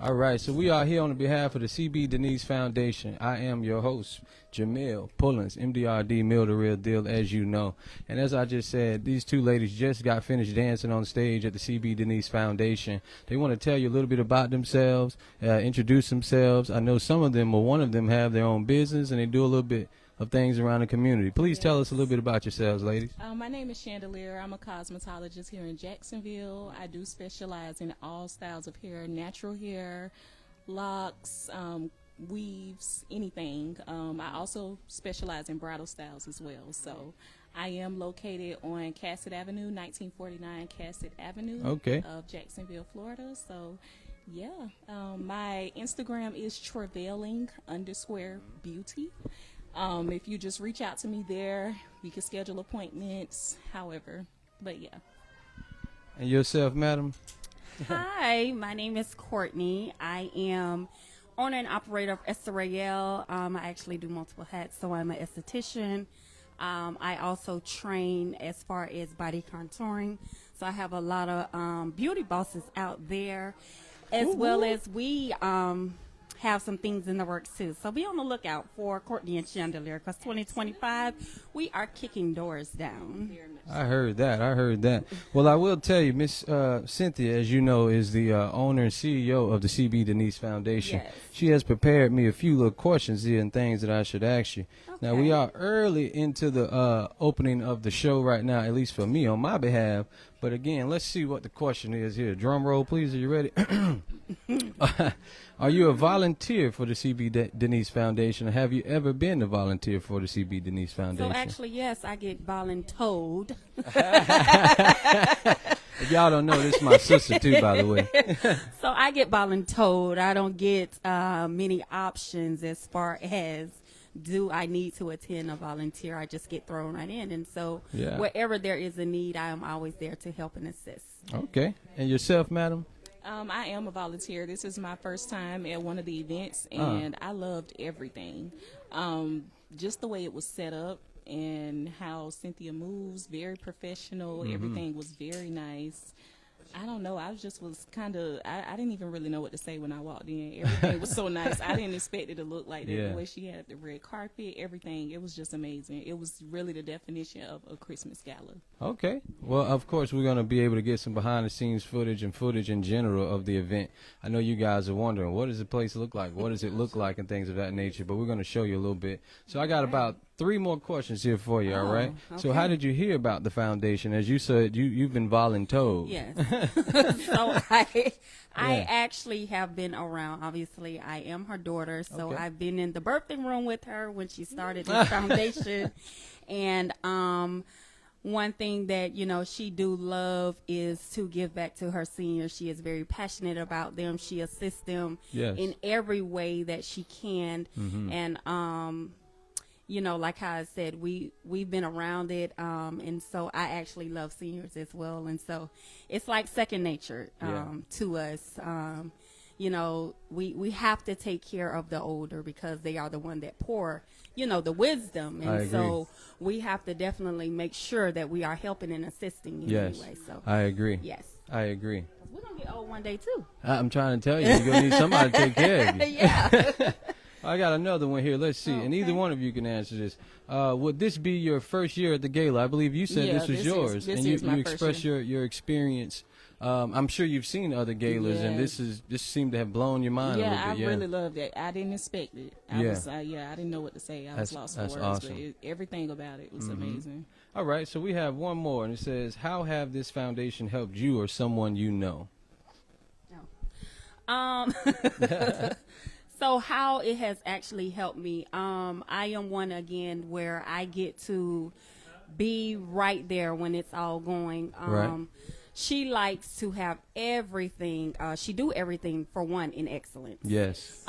All right, so we are here on behalf of the CB Dennise Foundation. I am your host, Jameal, Pullins, MDRD, Mill the Real Deal, as you know. And as I just said, these two ladies just got finished dancing on stage at the CB Dennise Foundation. They want to tell you a little bit about themselves, introduce themselves. I know some of them, or one of them, have their own business, and they do a little bit of things around the community. Please tell us a little bit about yourselves, ladies. My name is Chandelier. I'm a cosmetologist here in Jacksonville. I do specialize in all styles of hair, natural hair, locks, weaves, anything. I also specialize in bridal styles as well. So I am located on Cassett Avenue, 1949 Cassett Avenue of Jacksonville, Florida. So yeah, my Instagram is travailing_beauty. If you just reach out to me there, we can schedule appointments, however, but yeah. And yourself, madam? Hi, my name is Courtney. I am owner and operator of Estorayel. I actually do multiple hats, so I'm an esthetician. I also train as far as body contouring, so I have a lot of beauty bosses out there, as well as we have some things in the works too. So be on the lookout for Courtney and Chandelier, because 2025 we are kicking doors down. I heard that. Well, I will tell you, Miss Cynthia, as you know, is the owner and CEO of the CB Dennise Foundation. Yes. She has prepared me a few little questions here and things that I should ask you. Okay. Now, we are early into the opening of the show right now, at least for me, on my behalf. But again, let's see what the question is here. Drum roll, please. Are you ready? Are you a volunteer for the CB Dennise Foundation, or have you ever been a volunteer for the CB Dennise Foundation? So actually, yes, I get voluntold. If y'all don't know, this is my sister too, by the way. So I get voluntold. I don't get many options as far as do I need to attend a volunteer. I just get thrown right in. And so wherever there is a need, I am always there to help and assist. Okay. And yourself, madam? I am a volunteer. This is my first time at one of the events, and I loved everything. Just the way it was set up and how Cynthia moves, very professional. Everything was very nice. I don't know. I was kind of, I didn't even really know what to say when I walked in. Everything was so nice. I didn't expect it to look like that. The way she had the red carpet, everything, it was just amazing. It was really the definition of a Christmas gala. Okay. Well, of course, we're going to be able to get some behind-the-scenes footage and footage in general of the event. I know you guys are wondering, what does the place look like? What does it look like and things of that nature? But we're going to show you a little bit. So I got about 3 more questions here for you, all right? Okay. So how did you hear about the foundation? As you said, you've been voluntold. Yes. So I actually have been around. Obviously, I am her daughter, so I've been in the birthing room with her when she started this foundation. And one thing that, you know, she do love is to give back to her seniors. She is very passionate about them. She assists them in every way that she can. And you know, like how I said, we've been around it, and so I actually love seniors as well, and so it's like second nature to us. You know, we have to take care of the older because they are the one that pour, you know, the wisdom, and so we have to definitely make sure that we are helping and assisting in any way. So I agree. Yes, I agree. We're gonna get old one day too. I'm trying to tell you, you're gonna need somebody to take care of you. Yeah. I got another one here. Let's see. And either one of you can answer this. Would this be your first year at the Gala? I believe you said this was yours. This and is my you first expressed your experience. I'm sure you've seen other galas, and this seemed to have blown your mind a little bit. I really loved it. I didn't expect it. I didn't know what to say. I was lost for words. Awesome. But everything about it was amazing. All right, so we have one more, and it says, how have this foundation helped you or someone you know? So how it has actually helped me, I am one, again, where I get to be right there when it's all going. She likes to have everything. She do everything, for one, in excellence. Yes.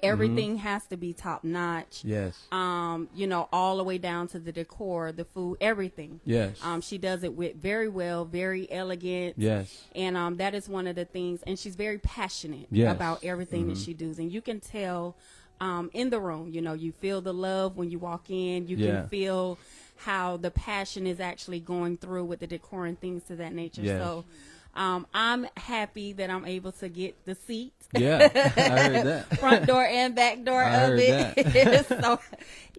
Everything has to be top notch. Yes. You know, all the way down to the decor, the food, everything. Yes. She does it with very well, very elegant. Yes. And that is one of the things. And she's very passionate about everything that she does. And you can tell in the room, you know, you feel the love when you walk in. You can feel how the passion is actually going through with the decor and things to that nature. So I'm happy that I'm able to get the seat. Yeah, I heard that. Front door and back door I of heard it. So,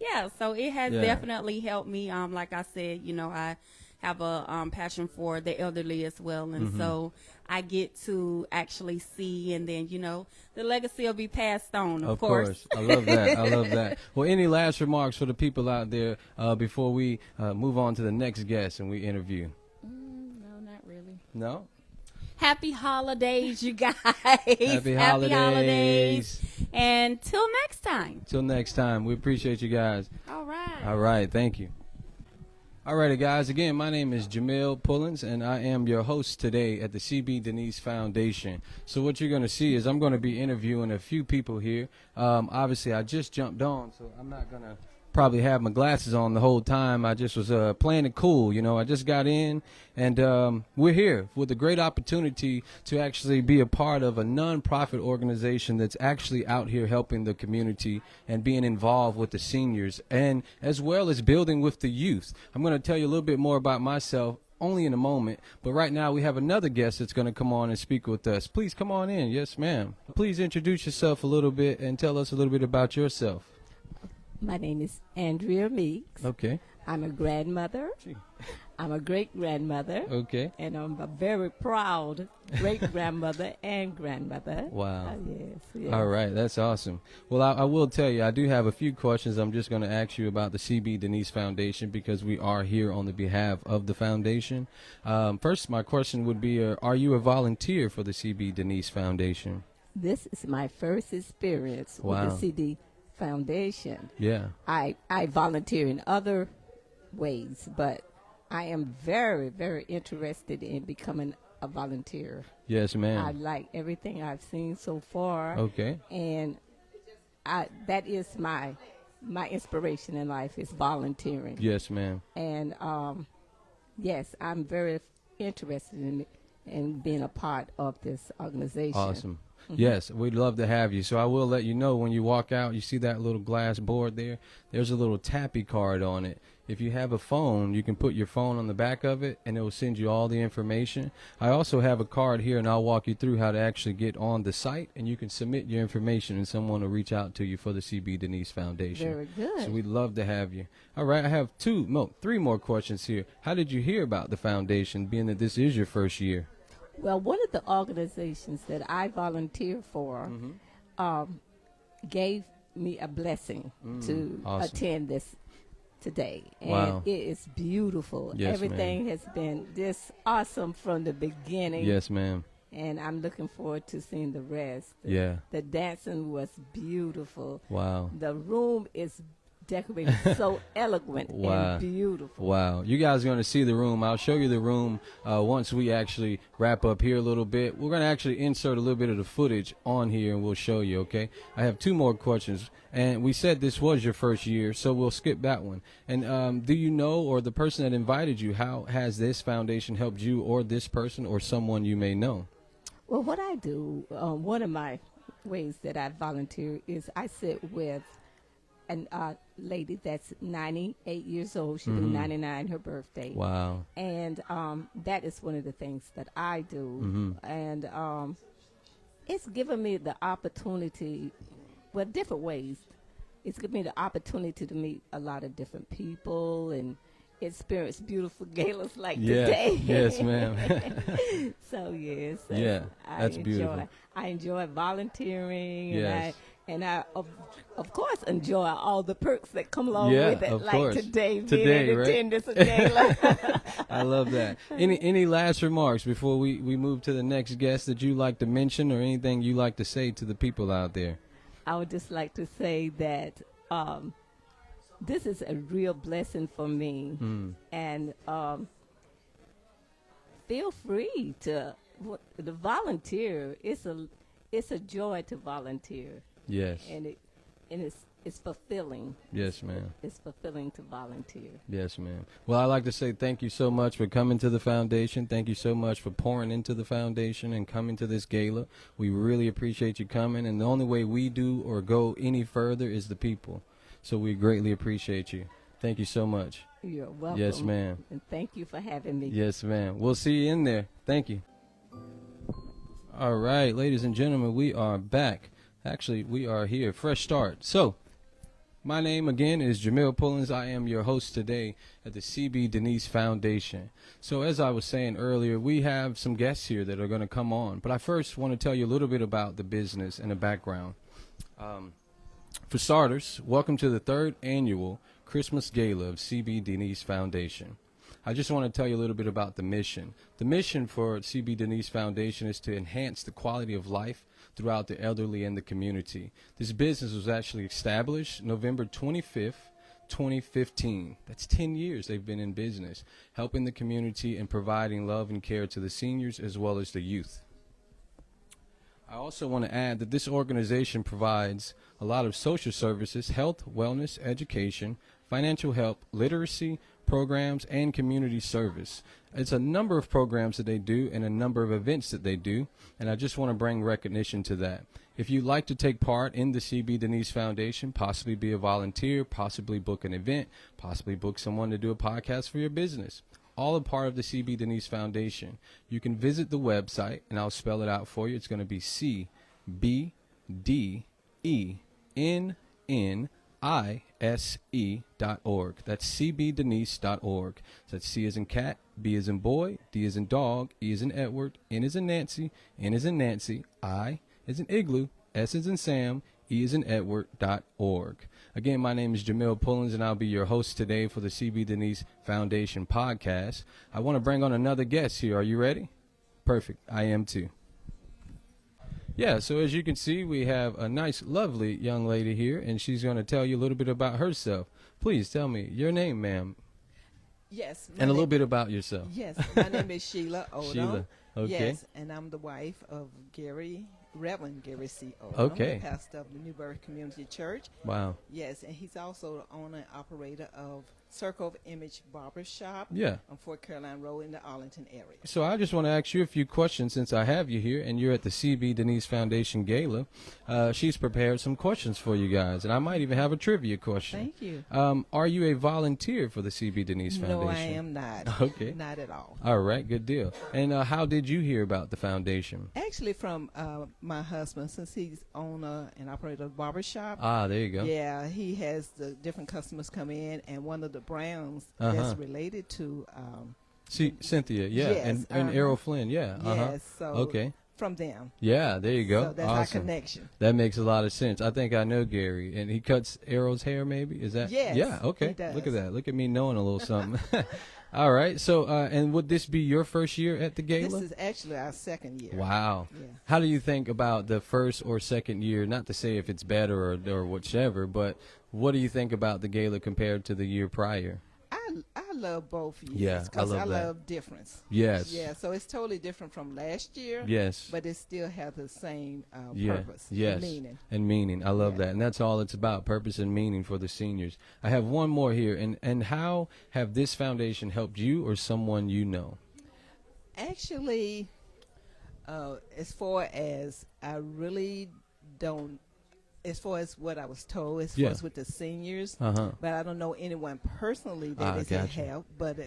yeah, so it has Yeah. definitely helped me. Like I said, I have a passion for the elderly as well, and Mm-hmm. so I get to actually see, and then the legacy will be passed on. Of course. I love that. I love that. Well, any last remarks for the people out there before we move on to the next guest and we interview? No, not really. No? Happy holidays, you guys. Happy holidays. And till next time. Till next time. We appreciate you guys. All right. All right. Thank you. All righty, guys. Again, my name is Jameal Pullins, and I am your host today at the CB Dennise Foundation. So what you're going to see is I'm going to be interviewing a few people here. Obviously, I just jumped on, so I'm not going to probably have my glasses on the whole time. I just was playing it cool. I just got in, and we're here with a great opportunity to actually be a part of a non-profit organization that's actually out here helping the community and being involved with the seniors, and as well as building with the youth. I'm going to tell you a little bit more about myself only in a moment, but right now we have another guest that's going to come on and speak with us. Please come on in. Yes, ma'am. Please introduce yourself a little bit and tell us a little bit about yourself. My name is Andrea Meeks. Okay. I'm a grandmother. Gee. I'm a great-grandmother. Okay. And I'm a very proud great-grandmother and grandmother. Wow. Yes. All right, that's awesome. Well, I will tell you, I do have a few questions I'm just going to ask you about the CB Dennise Foundation because we are here on the behalf of the foundation. First, my question would be, are you a volunteer for the CB Dennise Foundation? This is my first experience Wow. with the CD Foundation. Yeah. I volunteer in other ways, but I am very, very interested in becoming a volunteer. Yes, I ma'am. like everything I've seen so far. Okay. And that is my inspiration in life is volunteering. Yes, ma'am. And yes, I'm very interested in being a part of this organization. Awesome. Yes, we'd love to have you. So I will let you know when you walk out, you see that little glass board there? There's a little tappy card on it. If you have a phone, you can put your phone on the back of it, and it will send you all the information. I also have a card here, and I'll walk you through how to actually get on the site, and you can submit your information, and someone will reach out to you for the CB Dennise Foundation. Very good. So we'd love to have you. All right, I have three more questions here. How did you hear about the foundation, being that this is your first year? Well, one of the organizations that I volunteer for gave me a blessing to awesome. attend this today. And Wow. it is beautiful. Yes, Everything has been just awesome from the beginning. Yes, ma'am. And I'm looking forward to seeing the rest. Yeah. The dancing was beautiful. Wow. The room is decorated so eloquent Wow. and beautiful. Wow. You guys are going to see the room. I'll show you the room once we actually wrap up here a little bit. We're going to actually insert a little bit of the footage on here, and we'll show you, okay? I have two more questions. And we said this was your first year, so we'll skip that one. And do you know, or the person that invited you, how has this foundation helped you or this person or someone you may know? Well, what I do, one of my ways that I volunteer is I sit with a lady that's 98 years old. She'll be 99, her birthday. Wow. And that is one of the things that I do. And it's given me the opportunity, well, different ways. It's given me the opportunity to meet a lot of different people and experience beautiful galas like today. Yes, ma'am. So, yes. Yeah, that's beautiful. I enjoy volunteering. Yes. And I, of course, enjoy all the perks that come along Yeah, with it, of like course. today Today, being in right? attendance of gala. I love that. Any last remarks before we move to the next guest that you like to mention, or anything you like to say to the people out there? I would just like to say that this is a real blessing for me, and feel free to volunteer. It's a joy to volunteer. Yes. And it's fulfilling. Yes, ma'am. It's fulfilling to volunteer. Yes, ma'am. Well, I'd like to say thank you so much for coming to the foundation. Thank you so much for pouring into the foundation and coming to this gala. We really appreciate you coming, and the only way we do or go any further is the people. So we greatly appreciate you. Thank you so much. You're welcome. Yes, ma'am. And thank you for having me. Yes, ma'am. We'll see you in there. Thank you. All right, ladies and gentlemen, we are back. Actually, we are here. Fresh start. So, my name again is Jameal Pullins. I am your host today at the CB Dennise Foundation. So, as I was saying earlier, we have some guests here that are going to come on. But I first want to tell you a little bit about the business and the background. For starters, welcome to the 3rd annual Christmas Gala of CB Dennise Foundation. I just want to tell you a little bit about the mission. The mission for CB Dennise Foundation is to enhance the quality of life throughout the elderly and the community. This business was actually established November 25th, 2015. That's 10 years they've been in business, helping the community and providing love and care to the seniors as well as the youth. I also want to add that this organization provides a lot of social services, health, wellness, education, financial help, literacy, programs, and community service. It's a number of programs that they do and a number of events that they do, and I just want to bring recognition to that. If you'd like to take part in the CB Dennise Foundation, possibly be a volunteer, possibly book an event, possibly book someone to do a podcast for your business, all a part of the CB Dennise Foundation, you can visit the website, and I'll spell it out for you. It's going to be CBDennise.org. That's CBDennise.org. So that's C as in cat, B as in boy, D as in dog, E as in Edward, N as in Nancy, N as in Nancy, I as in igloo, S as in Sam, E as in Edward.org. Again, my name is Jameal Pullins, and I'll be your host today for the CB Dennise Foundation podcast. I want to bring on another guest here. Are you ready? Perfect. I am too. Yeah, so as you can see, we have a nice, lovely young lady here, and she's going to tell you a little bit about herself. Please tell me your name, ma'am. Yes. And a little bit about yourself. Yes, my name is Sheila Odom. Sheila, okay. Yes, and I'm the wife of Reverend Gary C. Odom, Okay. the pastor of the New Birth Community Church. Wow. Yes, and he's also the owner and operator of Circle of Image Barber Shop Yeah. on Fort Caroline Road in the Arlington area. So I just want to ask you a few questions since I have you here and you're at the CB Dennise Foundation Gala. She's prepared some questions for you guys, and I might even have a trivia question. Thank you. Are you a volunteer for the CB Dennise Foundation? No, I am not. Okay. Not at all. All right, good deal. And how did you hear about the foundation? Actually, from my husband, since he's owner and operator of barber shop. Ah, there you go. Yeah, he has the different customers come in, and one of the brands that's related to Cynthia, yeah, yes, and Errol Flynn, yeah. yes, so okay. from them. Yeah, there you go. So that's awesome. our connection. That makes a lot of sense. I think I know Gary, and he cuts Errol's hair, maybe? Is that? Yes, yeah, okay. he does. Look at that. Look at me knowing a little something. All right, so, and would this be your first year at the Gala? This is actually our second year. Wow. Yeah. How do you think about the first or second year? Not to say if it's better or whichever, but what do you think about the Gala compared to the year prior? I love both years. Yeah, I because love that. love difference. Yes. Yeah, so it's totally different from last year. Yes. But it still has the same Yeah. purpose. Yes. And meaning. And meaning. I love Yeah. that. And that's all it's about, purpose and meaning for the seniors. I have one more here. And how have this foundation helped you or someone you know? Actually, as far as I really don't, as far as what I was told, as far as with the seniors, but I don't know anyone personally that is a help, but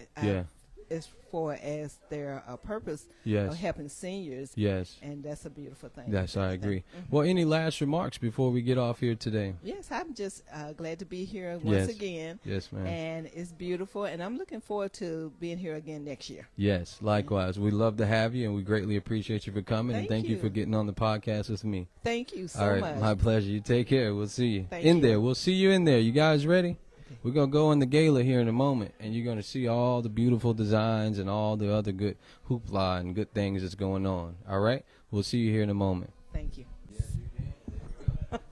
as far as their purpose of helping seniors, and that's a beautiful thing. Yes, I agree. Well, any last remarks before we get off here today? Yes, I'm just glad to be here once again. Yes, ma'am. And it's beautiful, and I'm looking forward to being here again next year. Yes, likewise. We love to have you, and we greatly appreciate you for coming, and thank you you for getting on the podcast with me. Thank you so All right, much. my pleasure. You take care. We'll see you Thank in you. there. We'll see you in there. You guys ready? We're going to go in the Gala here in a moment, and you're going to see all the beautiful designs and all the other good hoopla and good things that's going on. All right? We'll see you here in a moment. Thank you.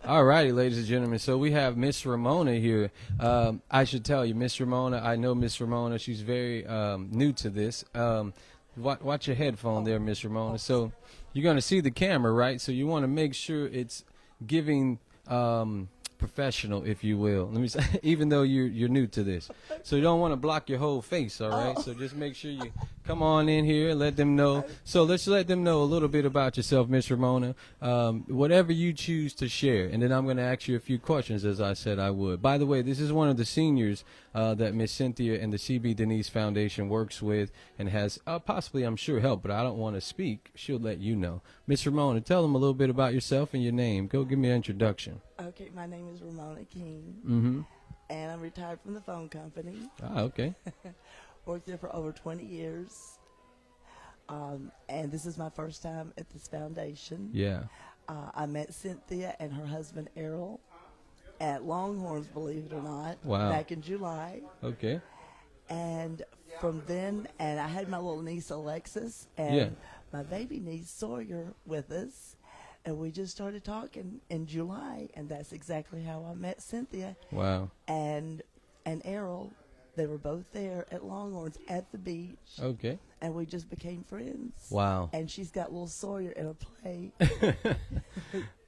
All righty, ladies and gentlemen. So we have Miss Ramona here. I should tell you, Miss Ramona, I know Miss Ramona. She's very new to this. Watch your headphone there, Miss Ramona. So you're going to see the camera, right? So you want to make sure it's giving professional, if you will. Let me say, even though you're new to this, so you don't want to block your whole face. All right. So just make sure you come on in here and let them know. So let's let them know a little bit about yourself, Miss Ramona. Whatever you choose to share, and then I'm going to ask you a few questions, as I said I would. By the way, this is one of the seniors that Miss Cynthia and the CB Dennise Foundation works with and has possibly, I'm sure, helped. But I don't want to speak. She'll let you know. Miss Ramona, tell them a little bit about yourself and your name. Go give me an introduction. Okay, my name is Ramona King, Mm-hmm. and I'm retired from the phone company. Ah, okay. Worked there for over 20 years, and this is my first time at this foundation. Yeah. I met Cynthia and her husband Errol at Longhorns, believe it or not, Wow. back in July. Okay. And from then, and I had my little niece Alexis and my baby niece Sawyer with us. And we just started talking in July, and that's exactly how I met Cynthia. Wow. And Errol. They were both there at Longhorns at the beach. Okay. And we just became friends. Wow. And she's got little Sawyer in a play.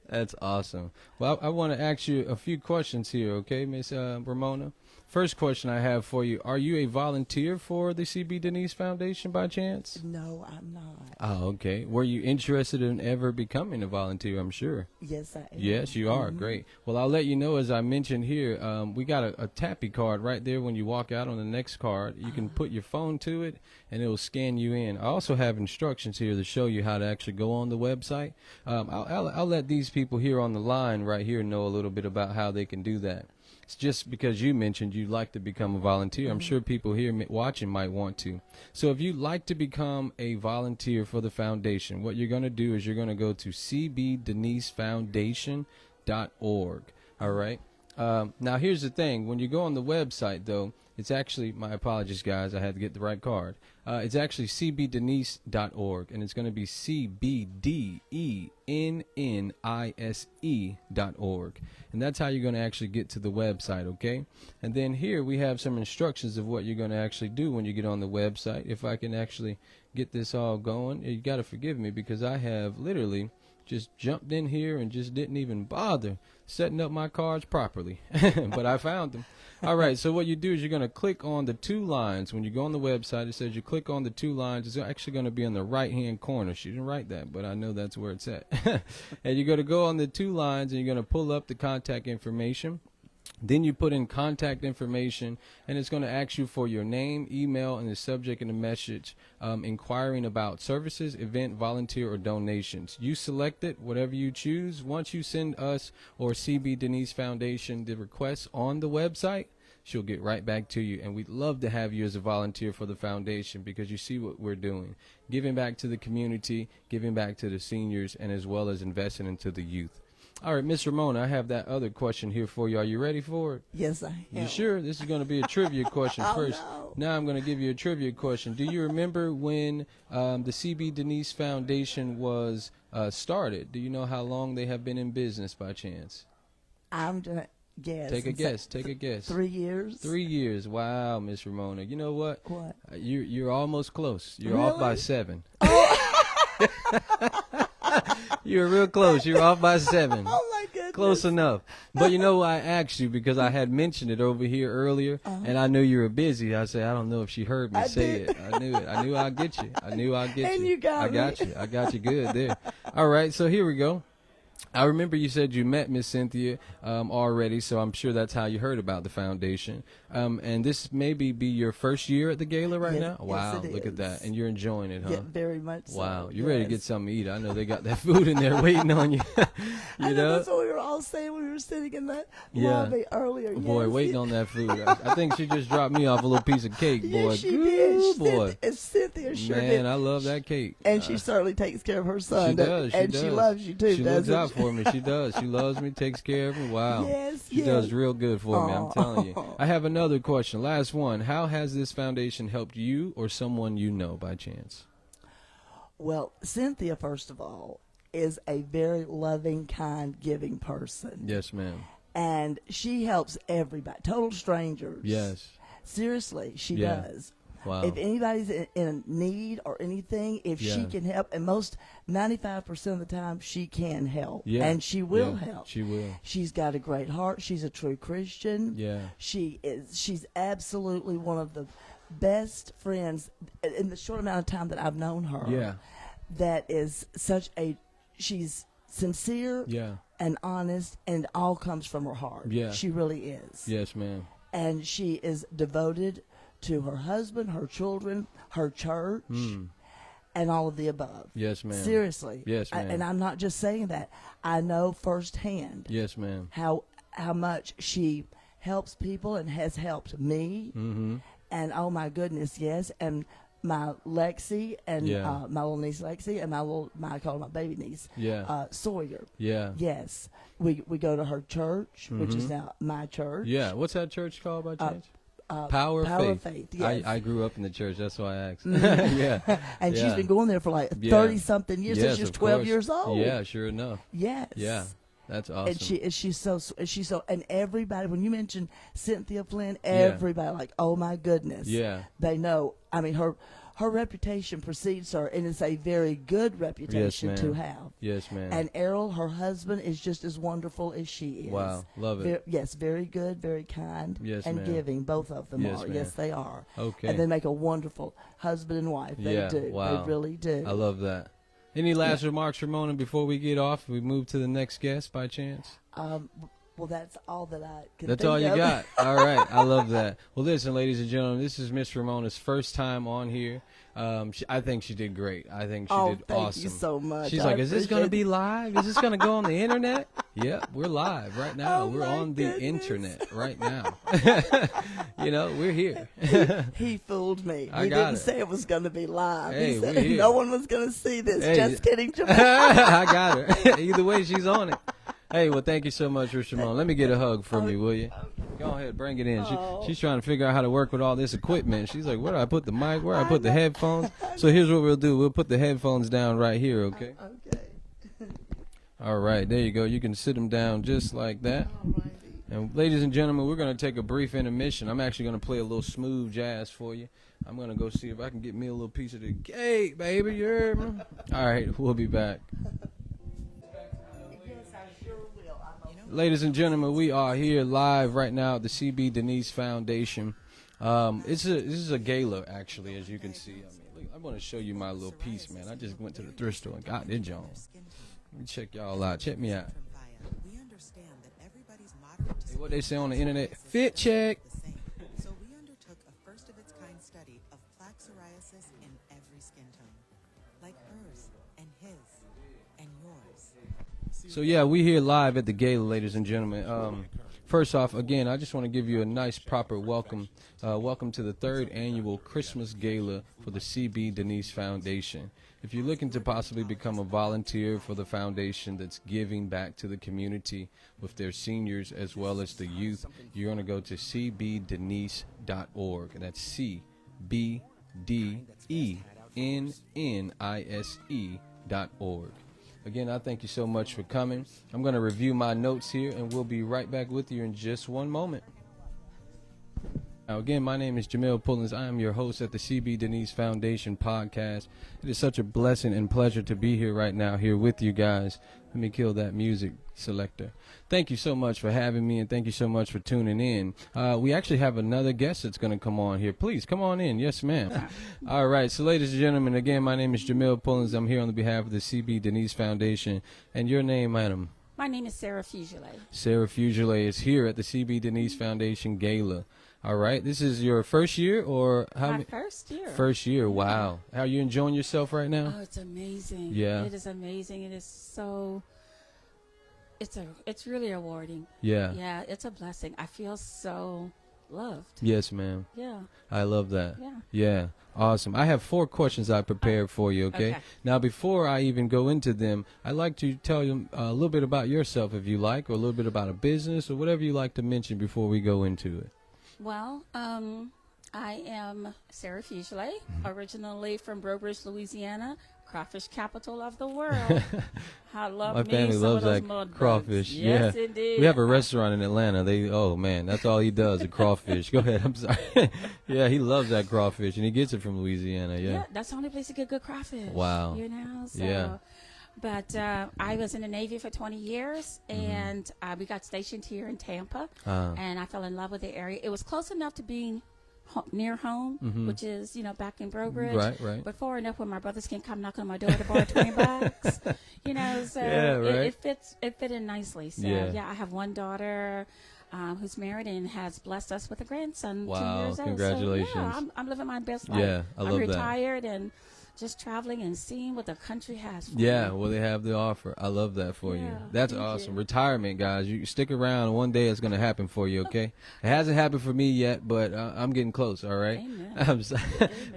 That's awesome. Well, I want to ask you a few questions here, okay, Miss Ramona? First question I have for you, are you a volunteer for the CB Dennise Foundation by chance? No, I'm not. Oh, okay. Were you interested in ever becoming a volunteer, I'm sure? Yes, I am. Yes, you are. Great. Well, I'll let you know, as I mentioned here, we got a tappy card right there. When you walk out on the next card, you can put your phone to it, and it will scan you in. I also have instructions here to show you how to actually go on the website. I'll let these people here on the line right here know a little bit about how they can do that. It's just because you mentioned you'd like to become a volunteer. I'm sure people here watching might want to. So if you'd like to become a volunteer for the foundation, what you're going to do is you're going to go to CBDenniseFoundation.org. All right. Now, here's the thing. When you go on the website, though, it's actually, my apologies, guys, I had to get the right card. It's actually CBDennise.org, and it's going to be CBDennise.org. And that's how you're going to actually get to the website, okay? And then here we have some instructions of what you're going to actually do when you get on the website. If I can actually get this all going, you got to forgive me because I have literally just jumped in here and just didn't even bother setting up my cards properly. But I found them. All right, so what you do is you're going to click on the two lines. When you go on the website, it says you click on the two lines. It's actually going to be in the right-hand corner. She didn't write that, but I know that's where it's at. And you're going to go on the two lines, and you're going to pull up the contact information. Then you put in contact information, and it's going to ask you for your name, email, and the subject and the message inquiring about services, event, volunteer, or donations. You select it, whatever you choose. Once you send us or CB Dennise Foundation the request on the website, she'll get right back to you. And we'd love to have you as a volunteer for the foundation because you see what we're doing. Giving back to the community, giving back to the seniors, and as well as investing into the youth. All right, Miss Ramona, I have that other question here for you. Are you ready for it? Yes, I am. You sure? This is going to be a trivia question first. No. Now I'm going to give you a trivia question. Do you remember when the CB Dennise Foundation was started? Do you know how long they have been in business by chance? I'm going to guess. Take a guess. Take a guess. 3 years. 3 years. Wow, Miss Ramona. You know what? What? You're almost close. You're Really? off by 7. You were real close. You were off by 7. Oh, my goodness. Close enough. But you know, I asked you because I had mentioned it over here earlier, and I knew you were busy. I said, I don't know if she heard me say it. I knew it. I knew I'd get you. I knew I'd get And you. you got I got me. you. I got you good there. All right, so here we go. I remember you said you met Miss Cynthia already, so I'm sure that's how you heard about the foundation. And this maybe be your first year at the Gala right Yes, now? Wow, yes, it look at is. that. And you're enjoying it, huh? Yeah, very much so. Wow, you ready to get yes. something to eat. I know they got that food in there waiting on you. I know that's what we were all saying when we were sitting in that Yeah. lobby earlier. Boy, yes, waiting on that food. I think she just dropped me off a little piece of cake, boy. Yes, she did. Good boy. Cynthia sure Man, did. I love that cake. And she certainly takes care of her son. She does. And she loves you too, She doesn't looks out for me. She does. She loves me, takes care of me. Wow. Yes, She yes. does real good for me, I'm Aw. telling you. I have another question. Last one. How has this foundation helped you or someone you know by chance? Well, Cynthia, first of all, is a very loving, kind, giving person. Yes, ma'am. And she helps everybody, total strangers. Yes. Seriously, she Yeah. does. Wow. If anybody's in need or anything, if she can help, and 95% of the time she can help, and she will help. She will. She's got a great heart. She's a true Christian. Yeah. She's absolutely one of the best friends in the short amount of time that I've known her. Yeah. That is she's sincere. Yeah. And honest, and it all comes from her heart. Yeah. She really is. Yes, ma'am. And she is devoted to her husband, her children, her church, and all of the above. Yes, ma'am. Seriously. Yes, ma'am. And I'm not just saying that. I know firsthand. Yes, ma'am. How much she helps people and has helped me. Mm-hmm. And oh my goodness, yes. And my Lexi and my little niece Lexi and I call her my baby niece Sawyer. Yeah. Yes. We go to her church, which is now my church. Yeah. What's that church called by chance? Power of Faith. Yes. I grew up in the church. That's why I asked. Yeah. And she's been going there for like 30-something years since she was 12 years old. Yeah, sure enough. Yes. Yeah. That's awesome. And she's so and everybody, when you mention Cynthia Flynn, everybody like, oh my goodness. Yeah. They know. I mean, her reputation precedes her, and it's a very good reputation to have. Yes, ma'am. And Errol, her husband, is just as wonderful as she is. Wow, love it. Yes, very good, very kind, and giving. Both of them are. Ma'am. Yes, they are. Okay. And they make a wonderful husband and wife. They do. Wow. They really do. I love that. Any last remarks, Ramona, before we get off? We move to the next guest by chance? Well, that's all that I can That's think all you of. got. All right. I love that. Well, listen, ladies and gentlemen, this is Miss Ramona's first time on here. I think she did great. I think she did thank awesome. you so much. She's like, is this going to be live? Is this going to go on the internet? Yep, we're live right now. We're on the internet right now. We're here. He fooled me. I He got didn't it. say it was going to be live. Hey, He said we're here. no one was going to see this. Hey. Just kidding, Jameal. I got her. Either way, she's on it. Hey, well, thank you so much, Ramona. Let me get a hug from you, will you? Go ahead, bring it in. She's trying to figure out how to work with all this equipment. She's like, where do I put the mic? Where do I put the headphones? So here's what we'll do. We'll put the headphones down right here, okay? Okay. All right, there you go. You can sit them down just like that. And ladies and gentlemen, we're going to take a brief intermission. I'm actually going to play a little smooth jazz for you. I'm going to go see if I can get me a little piece of the cake, baby. You heard me? All right, we'll be back. Ladies and gentlemen, we are here live right now at the CB Dennise Foundation. This is a gala, actually, as you can see. I mean, I want to show you my little piece, man. I just went to the thrift store and got it, John. Let me check y'all out. Check me out. Hey, what they say on the internet? Fit check. So we undertook a first-of-its-kind study of plaque psoriasis in every skin tone, like hers and his and yours. So yeah, we here live at the gala, ladies and gentlemen. First off, again, I just want to give you a nice, proper welcome. Welcome to the 3rd annual Christmas Gala for the CB Dennise Foundation. If you're looking to possibly become a volunteer for the foundation that's giving back to the community with their seniors as well as the youth, you're going to go to cbdennise.org. That's cbdennise.org. Again, I thank you so much for coming. I'm going to review my notes here, and we'll be right back with you in just one moment. Now, again, my name is Jameal Pullins. I am your host at the CB Dennise Foundation podcast. It is such a blessing and pleasure to be here right now, here with you guys. Let me kill that music selector. Thank you so much for having me, and thank you so much for tuning in. We actually have another guest that's going to come on here. Please, come on in. Yes, ma'am. All right. So, ladies and gentlemen, again, my name is Jameal Pullins. I'm here on the behalf of the CB Dennise Foundation. And your name, madam? My name is Sarah Fugile. Sarah Fugile is here at the CB Dennise Foundation Gala. All right. This is your first year, or how? My first year. First year. Wow. How are you enjoying yourself right now? Oh, it's amazing. Yeah. It is amazing. It is so. It's really rewarding. Yeah. Yeah. It's a blessing. I feel so loved. Yes, ma'am. Yeah. I love that. Yeah. Yeah. Awesome. I have 4 questions I prepared for you, okay? Now, before I even go into them, I'd like to tell you a little bit about yourself, if you like, or a little bit about a business, or whatever you like to mention before we go into it. Well, I am Sarah Fugile, originally from Breaux Bridge, Louisiana. crawfish capital of the world. I love My me family some loves of those that mud crawfish. bugs. Yes, yeah. indeed. We have a restaurant in Atlanta. Oh man, that's all he does, is crawfish. Go ahead. I'm sorry. Yeah, he loves that crawfish, and he gets it from Louisiana. Yeah. That's the only place to get good crawfish. Wow. You know. So, Yeah. But I was in the Navy for 20 years, and we got stationed here in Tampa, and I fell in love with the area. It was close enough to being near home, which is, back in Brobridge. Right. But far enough where my brothers can come knock on my door to borrow $20. So Yeah, right. it fit in nicely. So Yeah. I have one daughter who's married and has blessed us with a grandson. Wow, 2 years old. congratulations. So, I'm living my best life. Yeah, I love I'm that. retired and just traveling and seeing what the country has for Yeah, me. well, they have the offer. I love that for you. Yeah, That's thank awesome. you. Retirement, guys. You stick around, and one day it's going to happen for you, okay? It hasn't happened for me yet, but I'm getting close, all right? Amen. I'm sorry.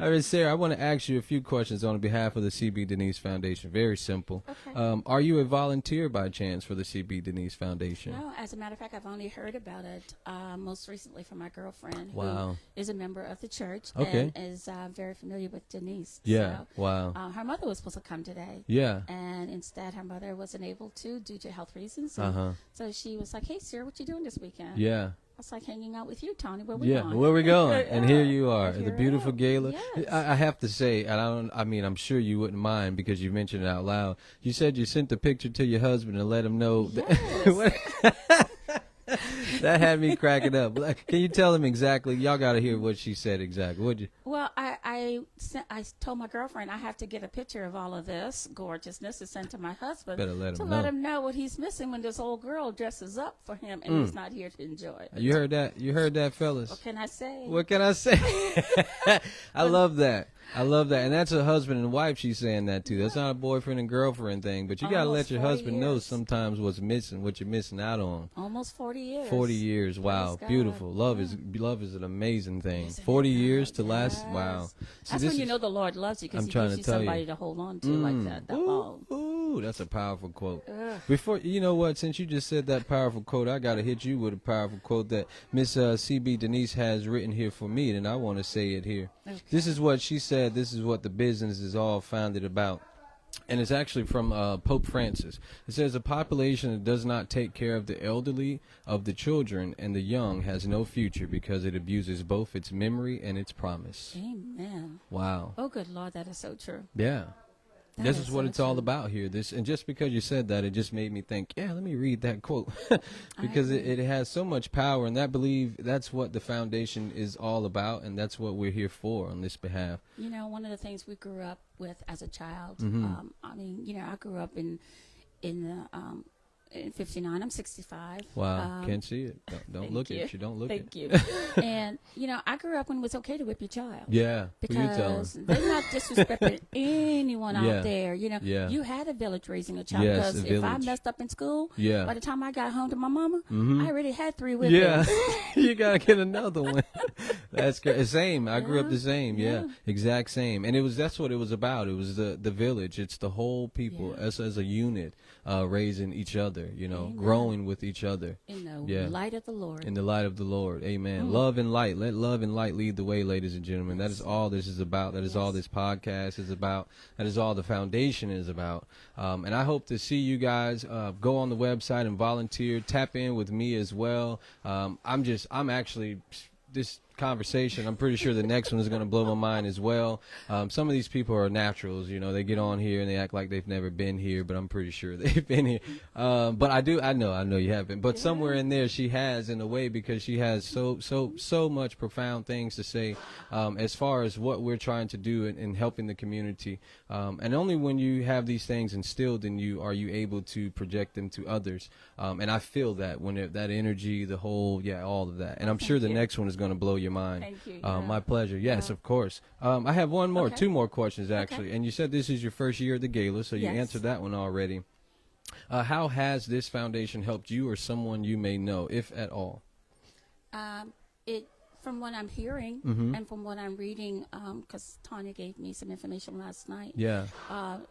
All right, Sarah, I want to ask you a few questions on behalf of the CB Dennise Foundation. Very simple. Okay. Are you a volunteer by chance for the CB Dennise Foundation? No, as a matter of fact, I've only heard about it most recently from my girlfriend, Wow. who is a member of the church Okay. and is very familiar with Denise. Yeah, So, wow. her mother was supposed to come today. Yeah. And instead, her mother wasn't able to due to health reasons. Uh-huh. So she was like, "Hey, Sarah, what you doing this weekend?" Yeah. I was like, "Hanging out with you, Tony. Where we Yeah, going?" where we going? And here you are, Here the I beautiful am. Gala. Yes. I have to say, and I'm sure you wouldn't mind because you mentioned it out loud. You said you sent the picture to your husband and let him know. Yes. That had me cracking up. Like, can you tell him exactly? Y'all got to hear what she said exactly, would you? Well, I told my girlfriend I have to get a picture of all of this gorgeousness to send to my husband Better let to him let know. him know what he's missing when this old girl dresses up for him and he's not here to enjoy it. You heard that? You heard that, fellas? What can I say? What can I say? I love that. I love that. And that's a husband and wife she's saying that to. That's not a boyfriend and girlfriend thing. But you got to Almost let your 40 husband know years. sometimes what's missing, what you're missing out on. Almost 40 years. 40 years. Wow. Praise God. Beautiful. Love is an amazing thing. Isn't it 40 God? years to last. Yes. Wow. See, That's this when you is- know the Lord loves you because I'm he trying gives to you tell you. somebody to hold on to like that. Ooh, that's a powerful quote. Ugh. Before you know what, since you just said that powerful quote, I gotta hit you with a powerful quote that Miss CB Dennise has written here for me, and I want to say it here. Okay. This is what she said. This is what the business is all founded about. And it's actually from Pope Francis. It says, a population that does not take care of the elderly, of the children, and the young has no future because it abuses both its memory and its promise. Amen. Wow. Oh, good Lord, that is so true. Yeah. That This is is what so it's all true. about here. And just because you said that, it just made me think, yeah, let me read that quote. Because it has so much power, and that's what the foundation is all about, and that's what we're here for on this behalf. You know, one of the things we grew up with as a child, Mm-hmm. I grew up in in 59. I'm 65. Wow, can't see it. Don't thank look you. at you. Don't look Thank at you. And, I grew up when it was okay to whip your child. Yeah, who you telling? Because they're not disrespecting anyone Yeah. out there. Yeah. You had a village raising a child. Yes, Because a if I village. messed up in school, Yeah. by the time I got home to my mama, Mhm. I already had 3 whippings. Yeah, you gotta get another one. That's great. Same. I grew up the same. Yeah, Yeah. exact same. And that's what it was about. It was the village. It's the whole people Yeah. as a unit, raising each other. Amen. Growing with each other. In the Yeah. light of the Lord. In the light of the Lord. Amen. Love and light. Let love and light lead the way, ladies and gentlemen. That is all this is about. That is all this podcast is about. That is all the foundation is about. And I hope to see you guys go on the website and volunteer. Tap in with me as well. I'm actually, this conversation, I'm pretty sure the next one is going to blow my mind as well. Some of these people are naturals, they get on here and they act like they've never been here, but I'm pretty sure they've been here. But I know you haven't, but somewhere in there she has, in a way, because she has so much profound things to say as far as what we're trying to do in helping the community. And only when you have these things instilled in you are you able to project them to others. And I feel that that energy, the whole, all of that. And I'm sure the next one is going to blow your mind. Thank you. My pleasure. Yes, of course. I have Okay. 2 more questions actually. And you said this is your first year at the Gala, so you Yes. answered that one already. How has this foundation helped you or someone you may know, if at all? from what I'm hearing and from what I'm reading, because Tanya gave me some information last night. Yeah.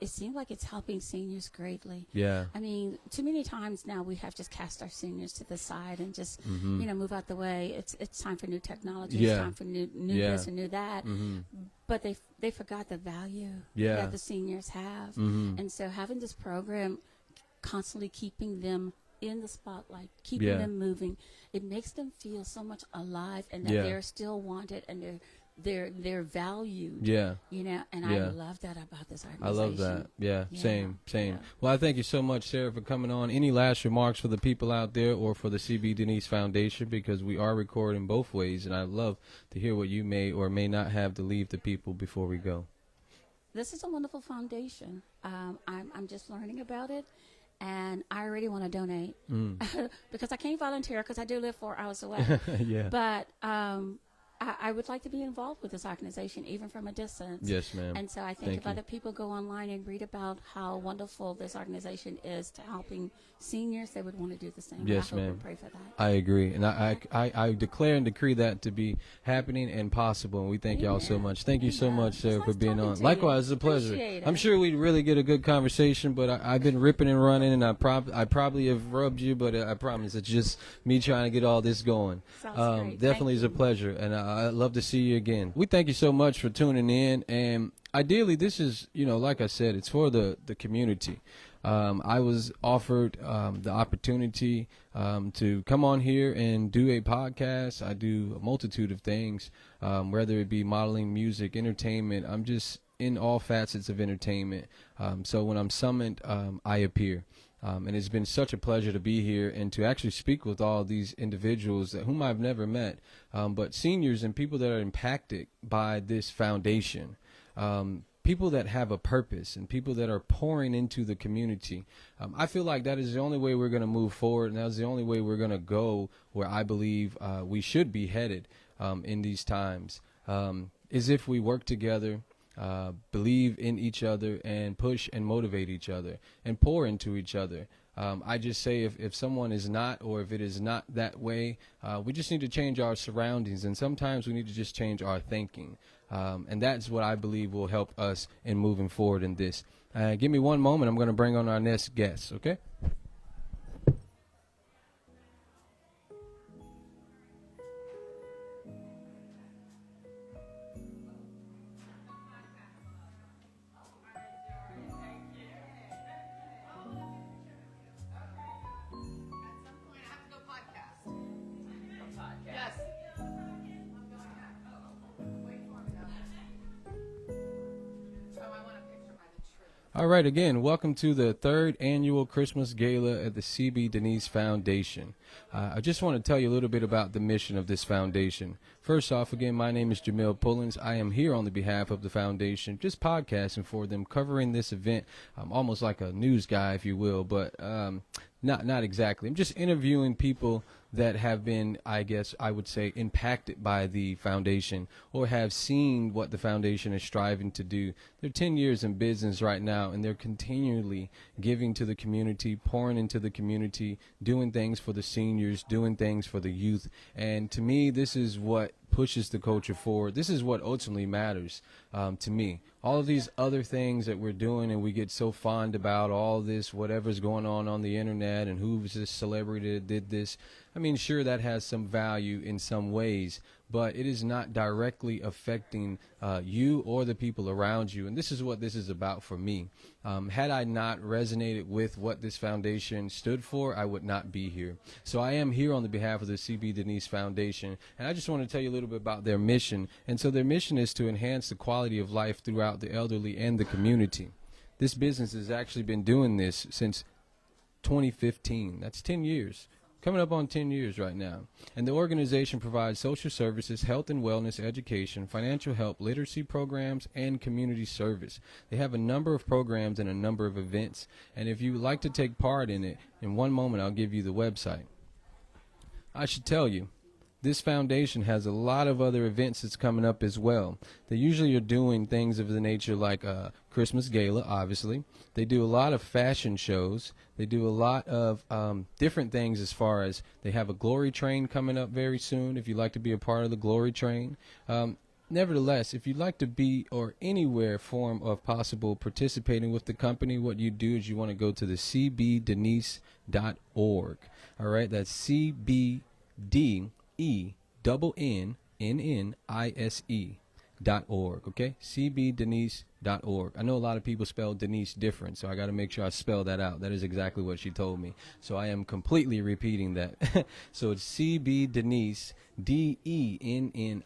It seems like it's helping seniors greatly. Yeah. I mean, too many times now we have just cast our seniors to the side and just, you know, move out the way. It's time for new technology. Yeah. It's time for new this and new that. But they forgot the value that the seniors have. And so having this program, constantly keeping them in the spotlight, keeping them moving, it makes them feel so much alive and that they're still wanted and they're valued. Yeah. You know, and I love that about this organization. I love that. Yeah. Same. Yeah. Well, I thank you so much, Sarah, for coming on. Any last remarks for the people out there or for the CB Dennise Foundation? Because we are recording both ways, and I'd love to hear what you may or may not have to leave the people before we go. This is a wonderful foundation. I'm just learning about it. And I already want to donate because I can't volunteer because I do live 4 hours away. Yeah. But I would like to be involved with this organization, even from a distance. Yes, ma'am. And so I think if other people go online and read about how wonderful this organization is to helping seniors, they would want to do the same. Yes, I hope ma'am. and pray for that. I agree. And I declare and decree that to be happening and possible. And we thank y'all so much. Thank you so much, Sarah, for being on. Likewise, it's a pleasure. I'm sure we'd really get a good conversation, but I've been ripping and running, and I probably have rubbed you, but I promise it's just me trying to get all this going. Sounds great. Definitely is a pleasure, and I'd love to see you again. We thank you so much for tuning in, and ideally this is, you know, like I said, it's for the community. I was offered the opportunity to come on here and do a podcast. I do a multitude of things, whether it be modeling, music, entertainment. I'm just in all facets of entertainment. So when I'm summoned, I appear. And it's been such a pleasure to be here and to actually speak with all these individuals whom I've never met, but seniors and people that are impacted by this foundation. People that have a purpose and people that are pouring into the community. I feel like that is the only way we're going to move forward, and that's the only way we're going to go where I believe we should be headed in these times, is if we work together, believe in each other, and push and motivate each other and pour into each other. I just say if someone is not, or if it is not that way, we just need to change our surroundings, and sometimes we need to just change our thinking. And that's what I believe will help us in moving forward in this. Give me one moment. I'm going to bring on our next guest, okay? All right, again, welcome to the 3rd annual Christmas Gala at the CB Dennise Foundation. I just want to tell you a little bit about the mission of this foundation. First off, again, my name is Jameal Pullins. I am here on the behalf of the foundation, just podcasting for them, covering this event. I'm almost like a news guy, if you will, but not exactly. I'm just interviewing people that have been, I guess I would say, impacted by the foundation or have seen what the foundation is striving to do. They're 10 years in business right now, and they're continually giving to the community, pouring into the community, doing things for the seniors, doing things for the youth. And to me, this is what pushes the culture forward. This is what ultimately matters to me. All of these other things that we're doing, and we get so fond about all this, whatever's going on the internet, and who's this celebrity that did this. I mean, sure, that has some value in some ways, but it is not directly affecting you or the people around you. And this is what this is about for me. Had I not resonated with what this foundation stood for, I would not be here. So I am here on the behalf of the CB Dennise Foundation, and I just want to tell you a little bit about their mission. And so their mission is to enhance the quality of life throughout the elderly and the community. This business has actually been doing this since 2015. That's 10 years. Coming up on 10 years right now. And the organization provides social services, health and wellness, education, financial help, literacy programs, and community service. They have a number of programs and a number of events. And if you would like to take part in it, in one moment I'll give you the website. I should tell you, this foundation has a lot of other events that's coming up as well. They usually are doing things of the nature like Christmas Gala, obviously. They do a lot of fashion shows. They do a lot of different things as far as they have a glory train coming up very soon if you'd like to be a part of the glory train. Nevertheless, if you'd like to be or anywhere form of possible participating with the company, what you do is you want to go to the CBDennise.org. All right, that's CBDennise.org. Okay, CBDennise.org. I know a lot of people spell Denise different, so I got to make sure I spell that out. That is exactly what she told me. So I am completely repeating that. So it's CBDennise, DENNISE.org.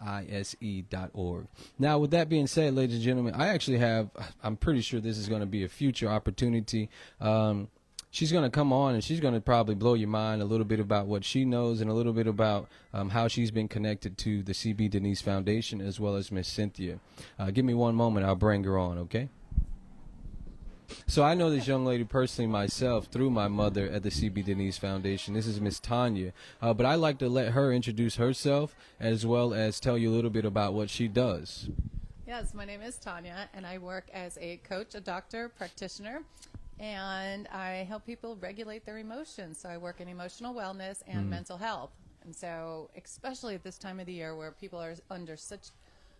Now, with that being said, ladies and gentlemen, I actually have, I'm pretty sure this is going to be a future opportunity. She's going to come on and she's going to probably blow your mind a little bit about what she knows and a little bit about how she's been connected to the CB Dennise Foundation as well as Miss Cynthia. Give me one moment. I'll bring her on, okay? So I know this young lady personally myself through my mother at the CB Dennise Foundation. This is Miss Tanya. But I'd like to let her introduce herself as well as tell you a little bit about what she does. Yes, my name is Tanya, and I work as a coach, a doctor, practitioner, and I help people regulate their emotions. So I work in emotional wellness and mental health. And so especially at this time of the year where people are under such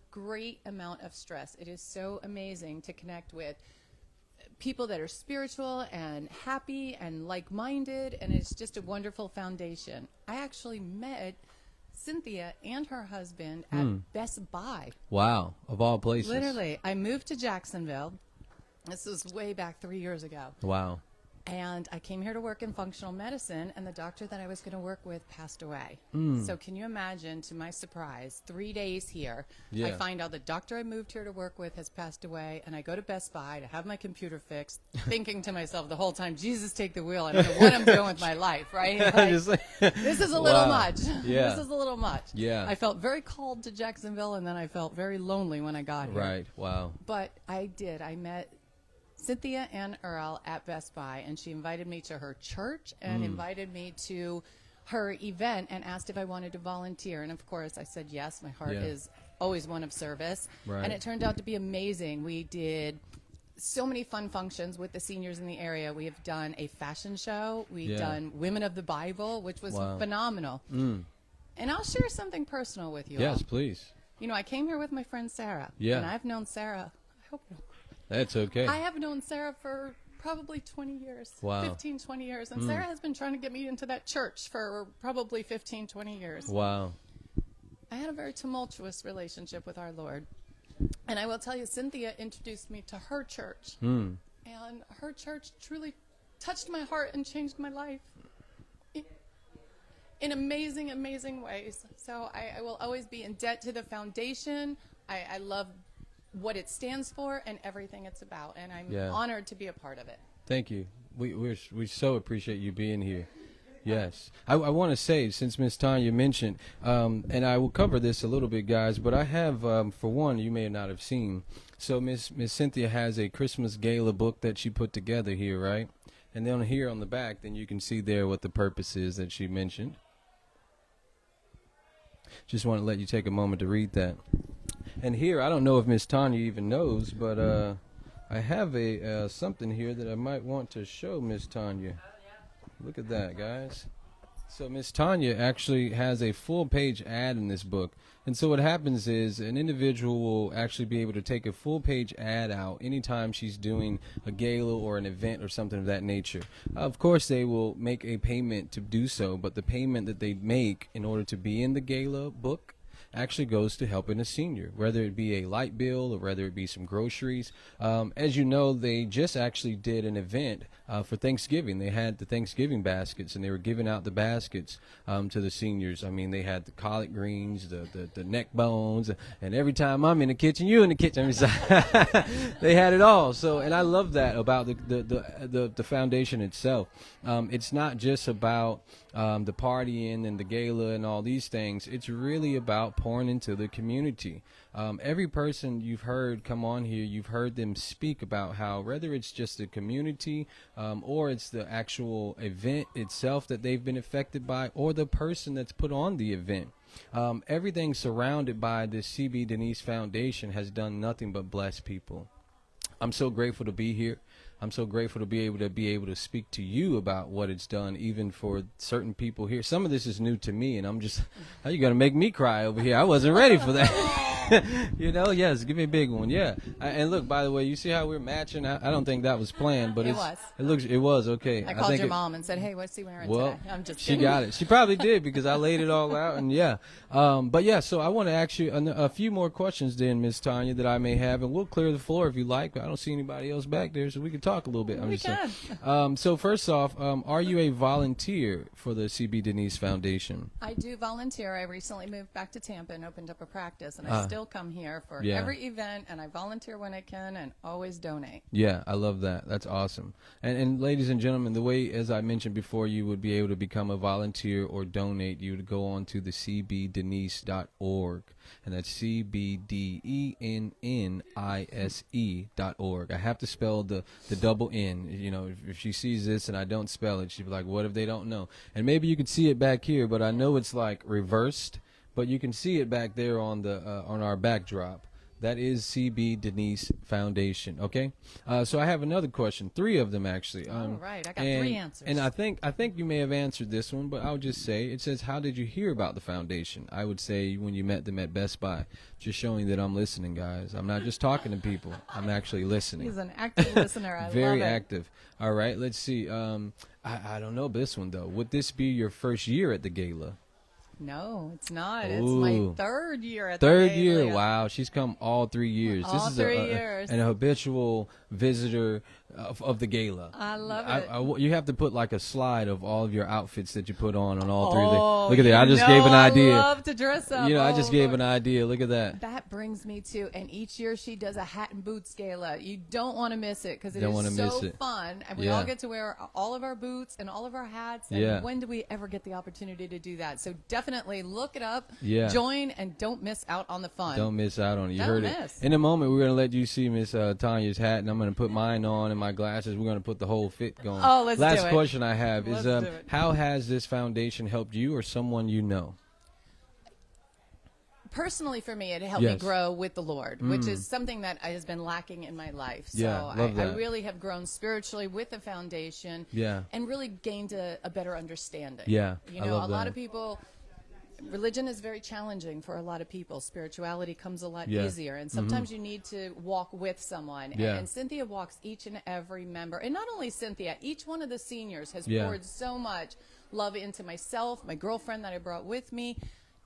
great amount of stress, it is so amazing to connect with people that are spiritual and happy and like-minded, and it's just a wonderful foundation. I actually met Cynthia and her husband at Best Buy. Wow, of all places. Literally, I moved to Jacksonville. This was way back 3 years ago. Wow. And I came here to work in functional medicine, and the doctor that I was going to work with passed away. So can you imagine, to my surprise, 3 days here, I find out the doctor I moved here to work with has passed away, and I go to Best Buy to have my computer fixed, thinking to myself the whole time, Jesus, take the wheel. I don't know what I'm doing with my life, right? Like, this is a little much. Yeah. This is a little much. Yeah. I felt very called to Jacksonville, and then I felt very lonely when I got here. Right, wow. But I did. I met Cynthia and Earl at Best Buy, and she invited me to her church and invited me to her event and asked if I wanted to volunteer. And of course I said yes. My heart is always one of service. Right. And it turned out to be amazing. We did so many fun functions with the seniors in the area. We have done a fashion show. We've done Women of the Bible, which was phenomenal. And I'll share something personal with you. Yes, all. please. You know, I came here with my friend Sarah. Yeah. And I've known Sarah, I hope That's okay. I have known Sarah for probably 20 years, Wow. 15, 20 years. And Sarah has been trying to get me into that church for probably 15, 20 years. Wow. I had a very tumultuous relationship with our Lord. And I will tell you, Cynthia introduced me to her church. And her church truly touched my heart and changed my life in amazing, amazing ways. So I will always be in debt to the foundation. I love what it stands for and everything it's about, and I'm honored to be a part of it. Thank you. We so appreciate you being here. Yes. I want to say, since Miss Tanya mentioned, and I will cover this a little bit, guys, but I have, for one, you may not have seen. So Miss Cynthia has a Christmas Gala book that she put together here, right? And then here on the back, then you can see there what the purpose is that she mentioned. Just want to let you take a moment to read that. And here, I don't know if Miss Tanya even knows, but I have a something here that I might want to show Miss Tanya. Look at that, guys. So Miss Tanya actually has a full-page ad in this book. And so what happens is an individual will actually be able to take a full-page ad out anytime she's doing a gala or an event or something of that nature. Of course, they will make a payment to do so, but the payment that they make in order to be in the gala book actually goes to helping a senior, whether it be a light bill or whether it be some groceries. As you know, they just actually did an event for Thanksgiving. They had the Thanksgiving baskets, and they were giving out the baskets to the seniors. I mean, they had the collard greens, the neck bones, and every time I'm in the kitchen, you in the kitchen. They had it all. So, and I love that about the foundation itself. It's not just about the partying and the gala and all these things. It's really about pouring into the community. Every person you've heard come on here, you've heard them speak about how, whether it's just the community or it's the actual event itself that they've been affected by, or the person that's put on the event. Everything surrounded by this CB Dennise Foundation has done nothing but bless people. I'm so grateful to be here. I'm so grateful to be able to speak to you about what it's done, even for certain people here. Some of this is new to me, and I'm just, how you gonna make me cry over here? I wasn't ready for that. You know, yes, give me a big one, yeah. And look, by the way, you see how we're matching? I don't think that was planned, but it was okay. I called your mom and said, "Hey, what's he wearing today?" I'm just she kidding. got it. She probably did because I laid it all out, and yeah. But yeah, so I want to ask you a few more questions, then, Miss Tanya, that I may have, and we'll clear the floor if you like. I don't see anybody else back there, so we can talk a little bit. We can. So first off, are you a volunteer for the CB Dennise Foundation? I do volunteer. I recently moved back to Tampa and opened up a practice, and I still come here for every event, and I volunteer when I can and always donate. Yeah, I love that. That's awesome. And ladies and gentlemen, the way, as I mentioned before, you would be able to become a volunteer or donate, you would go on to the CBDennise.org, and that's CBDENNISE.org. I have to spell the double N. You know, if she sees this and I don't spell it, she'd be like, what if they don't know? And maybe you could see it back here, but I know it's like reversed, but you can see it back there on the on our backdrop. That is CB Dennise Foundation. Okay, so I have another question, 3 of them actually. All right, I got 3 answers. And I think you may have answered this one, but I'll just say it says, "How did you hear about the foundation?" I would say when you met them at Best Buy. Just showing that I'm listening, guys. I'm not just talking to people. I'm actually listening. He's an active listener. I Very love it. active. All right, let's see. I don't know this one though. Would this be your first year at the gala? No, it's not. Ooh. It's my 3rd year at Third the year. Gala. Wow, she's come all 3 years. All This is 3 years. an habitual visitor of the gala. I love it. You have to put like a slide of all of your outfits that you put on all 3 Oh, Look at that. I just gave an idea. I love to dress up. You know, I just gave Lord. an idea. Look at that. That brings me to, and each year she does a hat and boots gala. You don't want to miss it because it Don't wanna is miss so it. fun, and we Yeah. all get to wear all of our boots and all of our hats. And Yeah. when do we ever get the opportunity to do that? So definitely look it up, Yeah. join, and don't miss out on the fun. Don't miss out on it. You Don't heard miss. it. In a moment, we're going to let you see Miss Tanya's hat, and I'm going to put mine on and my glasses. We're going to put the whole fit going. Oh, let's Last do it. question I have is, Let's do it. how has this foundation helped you or someone you know? Personally, for me, it helped Yes. me grow with the Lord, which is something that has been lacking in my life. So Yeah, love I that. really have grown spiritually with the foundation Yeah. and really gained a better understanding. Yeah, You I know, love a lot that. of people, religion is very challenging for a lot of people. Spirituality comes a lot Yeah. easier, and sometimes you need to walk with someone. Yeah. And Cynthia walks each and every member, and not only Cynthia, each one of the seniors has Yeah. poured so much love into myself, my girlfriend that I brought with me,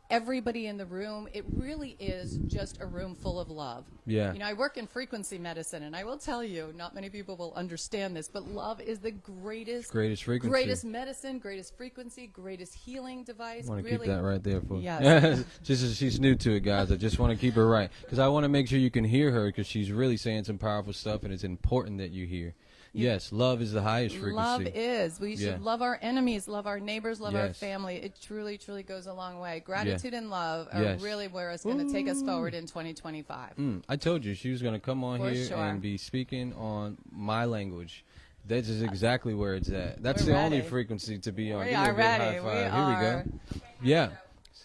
everybody in the room. It really is just a room full of love. Yeah. You know, I work in frequency medicine, and I will tell you, not many people will understand this, but love is the greatest frequency. greatest medicine, greatest frequency, greatest healing device. I want to really, keep that right there for Yes. just as she's new to it, guys. I just want to keep her right because I want to make sure you can hear her because she's really saying some powerful stuff, and it's important that you hear. Yes, love is the highest frequency. Love is. We should Yeah. love our enemies, love our neighbors, love our Yes. family. It truly, truly goes a long way. Gratitude and love are Yes. really where it's going to take us forward in 2025. I told you she was going to come on For here sure. and be speaking on my language. That is exactly where it's at. That's We're the only ready. frequency to be on. We Give me are a big high ready. five. We Here are. we go. Yeah.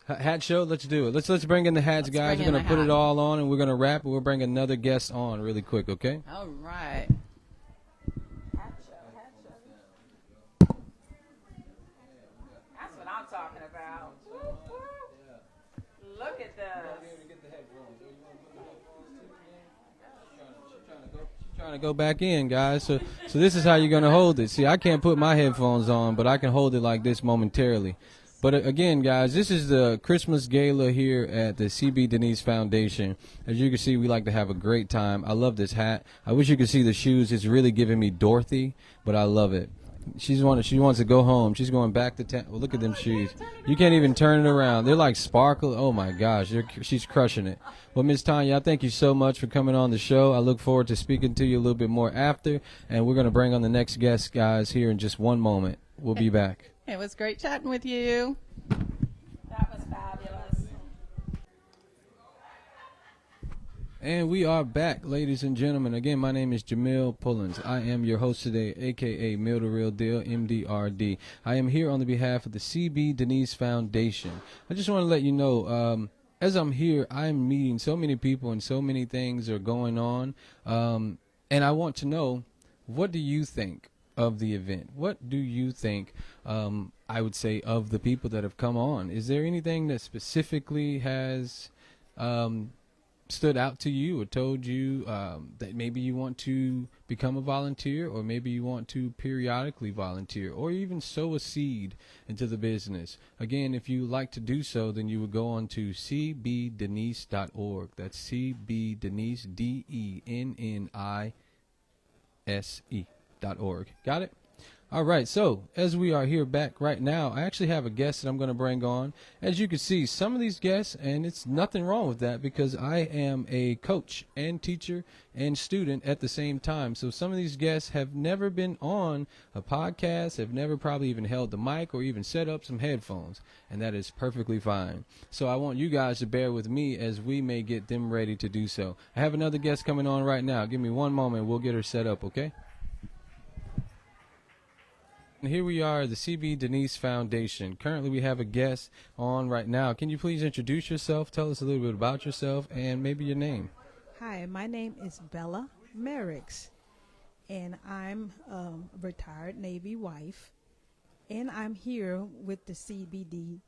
Hat show, let's do it. Let's bring in the hats, Let's guys. bring We're in going to the put hat. it all on, and we're going to wrap, and we'll bring another guest on really quick, okay? All right. That's what I'm talking about. Look at this. Trying to go back in, guys. So this is how you're going to hold it. See, I can't put my headphones on, but I can hold it like this momentarily. But again, guys, this is the Christmas Gala here at the CB Dennise Foundation. As you can see, we like to have a great time. I love this hat. I wish you could see the shoes. It's really giving me Dorothy, but I love it. She wants to go home. She's going back to town. Well, look at them shoes. You can't even turn it around. They're like sparkle. Oh, my gosh. She's crushing it. Well, Miss Tanya, I thank you so much for coming on the show. I look forward to speaking to you a little bit more after, and we're going to bring on the next guest, guys, here in just one moment. We'll be back. It was great chatting with you. That was fabulous. And we are back, ladies and gentlemen. Again, my name is Jameal Pullins. I am your host today, a.k.a. Meal the Real Deal, MDRD. I am here on the behalf of the CB Dennise Foundation. I just want to let you know, as I'm here, I'm meeting so many people and so many things are going on. And I want to know, what do you think of the event? What do you think, I would say, of the people that have come on? Is there anything that specifically has stood out to you or told you that maybe you want to become a volunteer, or maybe you want to periodically volunteer, or even sow a seed into the business? Again, if you like to do so, then you would go on to CBDennise.org. That's CB Dennise, DENNISE.org. Got it? All right, so as we are here back right now, I actually have a guest that I'm going to bring on. As you can see, some of these guests, and it's nothing wrong with that, because I am a coach and teacher and student at the same time. So some of these guests have never been on a podcast, have never probably even held the mic or even set up some headphones, and that is perfectly fine. So I want you guys to bear with me as we may get them ready to do so. I have another guest coming on right now. Give me one moment. We'll get her set up, okay? And here we are, the CB Dennise Foundation. Currently, we have a guest on right now. Can you please introduce yourself? Tell us a little bit about yourself and maybe your name. Hi, my name is Bella Merricks, and I'm a retired Navy wife, and I'm here with the CB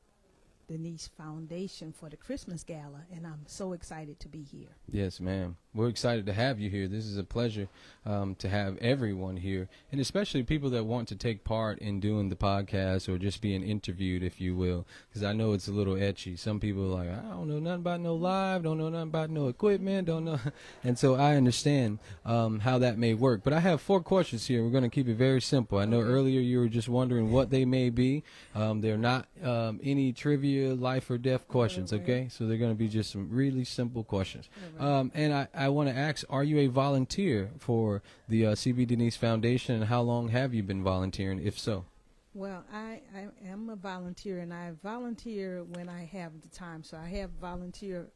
Dennise Foundation for the Christmas Gala, and I'm so excited to be here. Yes, ma'am. We're excited to have you here. This is a pleasure to have everyone here, and especially people that want to take part in doing the podcast or just being interviewed, if you will, because I know it's a little etchy. Some people are like, I don't know nothing about no live, don't know nothing about no equipment, don't know. And so I understand how that may work. But I have 4 questions here. We're going to keep it very simple. I know earlier you were just wondering what they may be. They're not any trivia, life or death questions, okay? So they're going to be just some really simple questions. And I want to ask, are you a volunteer for the CB Dennise Foundation, and how long have you been volunteering, if so? Well, I am a volunteer, and I volunteer when I have the time. So I have volunteer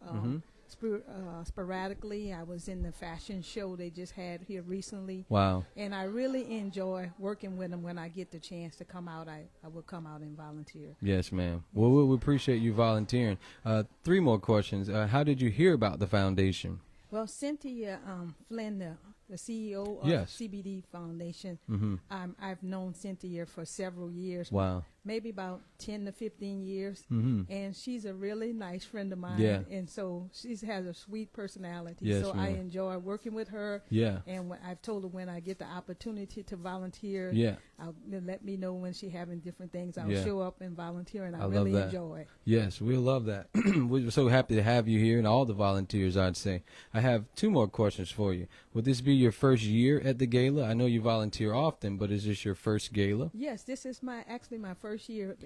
sporadically. I was in the fashion show they just had here recently. Wow. And I really enjoy working with them. When I get the chance to come out, I will come out and volunteer. Yes, ma'am. Well, we appreciate you volunteering. 3 more questions. How did you hear about the foundation? Well, Cynthia Flynn, the CEO of CBD Foundation, I've known Cynthia for several years. Wow. Maybe about 10 to 15 years. And she's a really nice friend of mine. Yeah. And so she has a sweet personality. Yes, so I enjoy working with her. Yeah. And I've told her when I get the opportunity to volunteer, I'll let me know when she's having different things. I'll show up and volunteer, and I really enjoy it. Yes, we'll love that. We're so happy to have you here, and all the volunteers, I'd say. I have 2 more questions for you. Would this be your first year at the gala? I know you volunteer often, but is this your first gala? Yes, this is actually my first year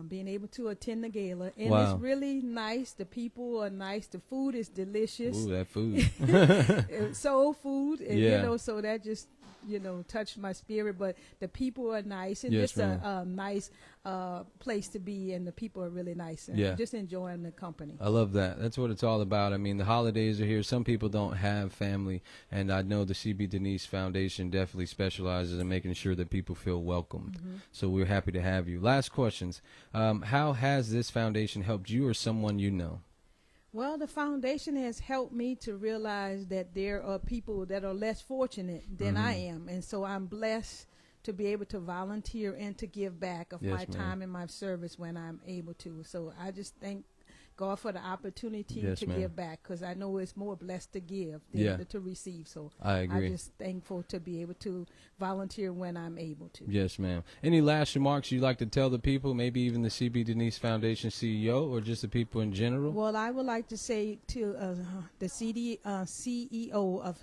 being able to attend the gala, and it's really nice. The people are nice. The food is delicious. Ooh, that food! Soul food, and so that just touched my spirit. But the people are nice, and it's a nice place to be, and the people are really nice, and just enjoying the company. I love that. That's what it's all about. I mean, the holidays are here. Some people don't have family, and I know the CB Dennise Foundation definitely specializes in making sure that people feel welcomed. So we're happy to have you. Last questions. How has this foundation helped you or someone you know? Well, the foundation has helped me to realize that there are people that are less fortunate than I am, and so I'm blessed to be able to volunteer and to give back of my time and my service when I'm able to. So I just thank God for the opportunity to give back, because I know it's more blessed to give than to receive. So I agree. I'm just thankful to be able to volunteer when I'm able to. Yes, ma'am. Any last remarks you'd like to tell the people, maybe even the CB Dennise Foundation CEO, or just the people in general? Well, I would like to say to the CEO of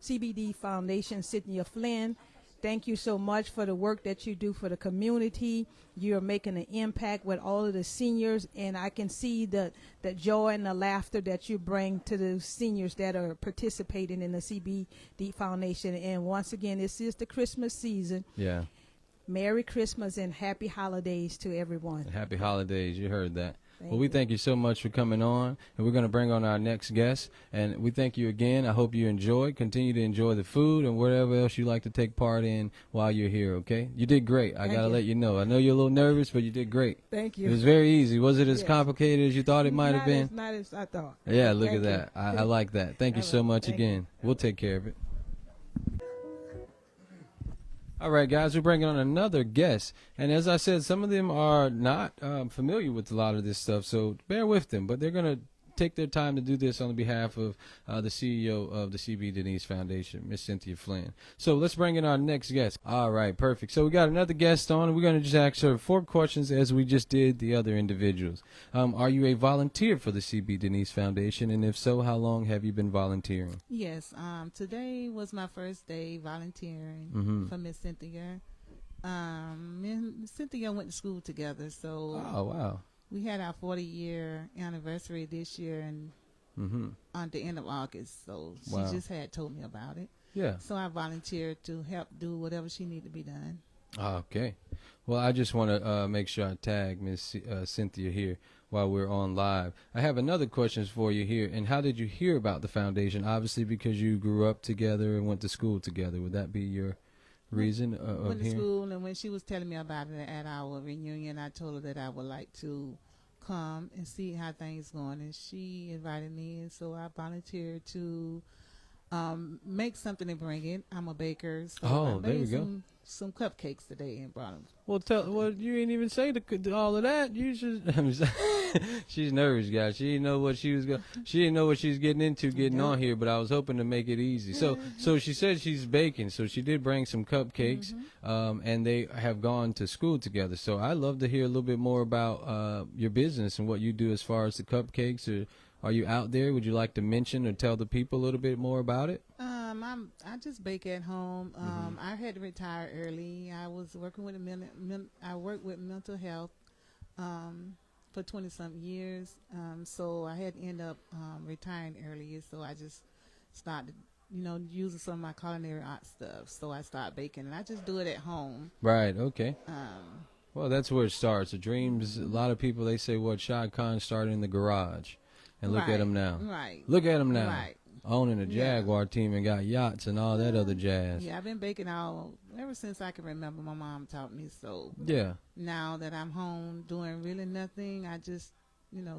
CBD Foundation, Cynthia Flynn, thank you so much for the work that you do for the community. You're making an impact with all of the seniors, and I can see the joy and the laughter that you bring to the seniors that are participating in the CBD Foundation. And once again, this is the Christmas season. Yeah. Merry Christmas and Happy Holidays to everyone. Happy holidays. You heard that. Thank Well, we you. thank you so much for coming on, and we're going to bring on our next guest. And we thank you again. I hope you enjoy. Continue to enjoy the food and whatever else you like to take part in while you're here, okay? You did great. I got to let you know. I know you're a little nervous, but you did great. Thank you. It was very easy. Was it as Yes. complicated as you thought it might have been? Not as I thought. Yeah, look Thank at you. that. I like that. Thank you so much Thank again. We'll take care of it. All right, guys, we're bringing on another guest. And as I said, some of them are not familiar with a lot of this stuff, so bear with them. But they're going to take their time to do this on behalf of the CEO of the CB Dennise Foundation, Miss Cynthia Flynn. So let's bring in our next guest. All right, perfect. So we got another guest on, and we're going to just ask her 4 questions as we just did the other individuals. Are you a volunteer for the CB Dennise Foundation? And if so, how long have you been volunteering? Yes, today was my first day volunteering for Miss Cynthia. Me and Cynthia went to school together, so Oh, wow. we had our 40-year anniversary this year and on the end of August, so she Wow. just had told me about it. Yeah. So I volunteered to help do whatever she needed to be done. Okay. Well, I just want to make sure I tag Miss Cynthia here while we're on live. I have another question for you here. And how did you hear about the foundation? Obviously, because you grew up together and went to school together. Would that be your reason of Went to hearing? school, and when she was telling me about it at our reunion, I told her that I would like to come and see how things going, and she invited me, and so I volunteered to make something and bring it. I'm a baker, so Oh, I there we made go. some cupcakes today and brought them. Well, you ain't even say all of that. You should. She's nervous, guys. She didn't know what she was She didn't know what she was getting into getting on here. But I was hoping to make it easy. So she said she's baking. So she did bring some cupcakes, and they have gone to school together. So I'd love to hear a little bit more about your business and what you do as far as the cupcakes. Or are you out there? Would you like to mention or tell the people a little bit more about it? I just bake at home. I had to retire early. I was working with I worked with mental health for 20-something years. So I had to end up retiring early. So I just started, using some of my culinary art stuff. So I started baking, and I just do it at home. Right. Okay. Well, that's where it starts. The dreams. A lot of people, they say, what Shad Khan started in the garage, and look at him now. Right. Look at him now. Right. Owning a Jaguar team and got yachts and all that other jazz. Yeah, I've been baking ever since I can remember. My mom taught me. So Yeah. now that I'm home doing really nothing, I just,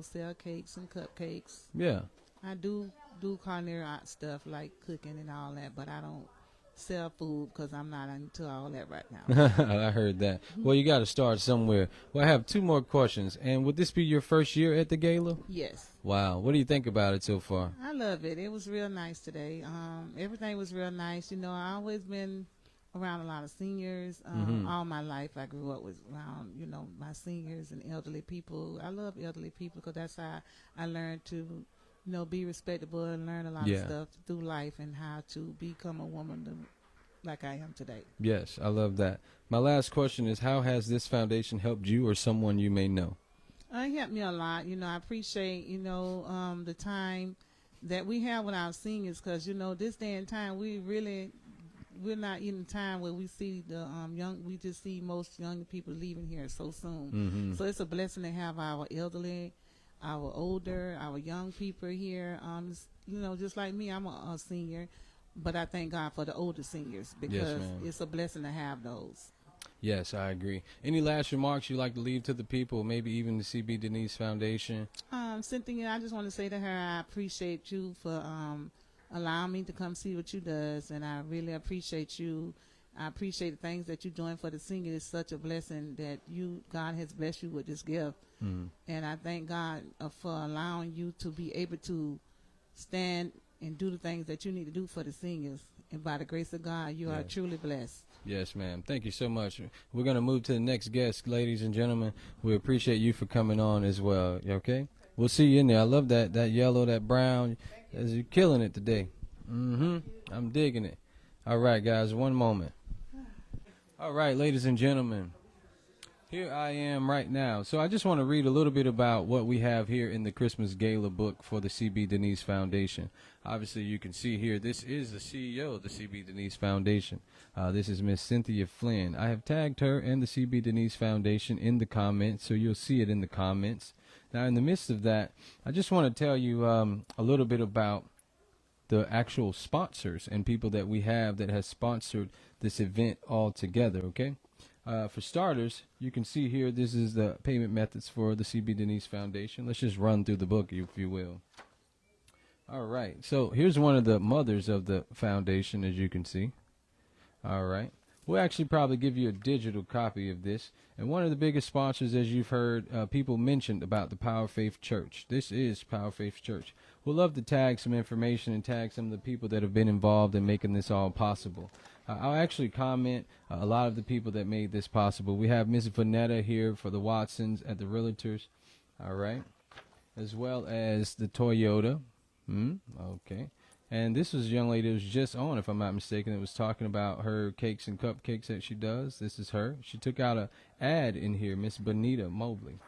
sell cakes and cupcakes. Yeah. I do culinary art stuff like cooking and all that, but I don't sell food because I'm not into all that right now. I heard that. Well, you got to start somewhere. Well, I have 2 more questions. And would this be your first year at the gala? Yes. Wow. What do you think about it so far? I love it. It was real nice today. Everything was real nice. I always been around a lot of seniors. All my life I grew up around, my seniors and elderly people. I love elderly people because that's how I learned to, be respectable and learn a lot of stuff through life and how to become a woman like I am today. Yes, I love that. My last question is, how has this foundation helped you or someone you may know? It helped me a lot. I appreciate, the time that we have with our seniors because, this day and time, we're not in the time where we see the we just see most young people leaving here so soon. So it's a blessing to have our elderly, our older, our young people here. Just like me, I'm a senior, but I thank God for the older seniors because it's a blessing to have those. Yes, I agree. Any last remarks you'd like to leave to the people, maybe even the CB Dennise Foundation? Cynthia, I just want to say to her, I appreciate you for allowing me to come see what you does, and I really appreciate you. I appreciate the things that you're doing for the seniors. It's such a blessing that God has blessed you with this gift. And I thank God for allowing you to be able to stand and do the things that you need to do for the seniors. And by the grace of God, you are truly blessed. Yes, ma'am. Thank you so much. We're going to move to the next guest, ladies and gentlemen. We appreciate you for coming on as well. Okay? We'll see you in there. I love that yellow, that brown. You're killing it today. I'm digging it. All right, guys, one moment. All right, ladies and gentlemen. Here I am right now. So I just want to read a little bit about what we have here in the Christmas Gala book for the CB Dennise Foundation. Obviously, you can see here, this is the CEO of the CB Dennise Foundation. This is Miss Cynthia Flynn. I have tagged her and the CB Dennise Foundation in the comments, so you'll see it in the comments. Now, in the midst of that, I just want to tell you a little bit about the actual sponsors and people that we have that has sponsored this event all together, okay? For starters, you can see here, this is the payment methods for the CB Dennise Foundation. Let's just run through the book, if you will. All right, so here's one of the mothers of the foundation, as you can see. All right, we'll actually probably give you a digital copy of this. And one of the biggest sponsors, as you've heard people mentioned about the Power Faith Church. This is Power Faith Church. We'll love to tag some information and tag some of the people that have been involved in making this all possible. I'll actually comment a lot of the people that made this possible. We have Miss Vanetta here for the Watsons at the Realtors, all right, as well as the Toyota. Okay. And this was a young lady that was just on, if I'm not mistaken, that was talking about her cakes and cupcakes that she does. This is her. She took out an ad in here, Miss Bonita Mobley.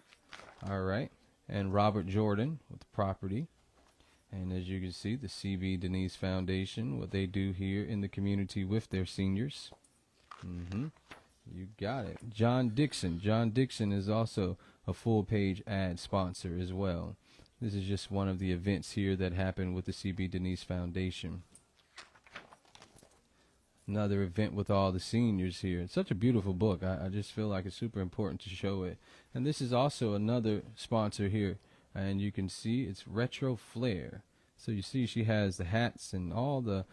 All right. And Robert Jordan with the property. And as you can see, the CB Dennise Foundation, what they do here in the community with their seniors. You got it. John Dixon. John Dixon is also a full-page ad sponsor as well. This is just one of the events here that happened with the CB Dennise Foundation. Another event with all the seniors here. It's such a beautiful book. I just feel like it's super important to show it. And this is also another sponsor here. And you can see it's Retro Flair. So you see she has the hats and all the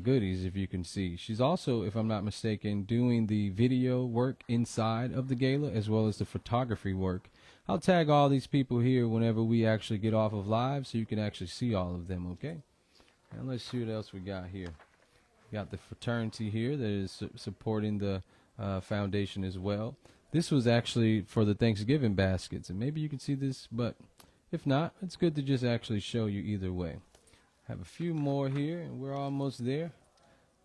goodies, if you can see. She's also, if I'm not mistaken, doing the video work inside of the gala as well as the photography work. I'll tag all these people here whenever we actually get off of live so you can actually see all of them, okay? And let's see what else we got here. We got the fraternity here that is supporting the foundation as well. This was actually for the Thanksgiving baskets, and maybe you can see this, but if not, it's good to just actually show you either way. Have a few more here, and we're almost there.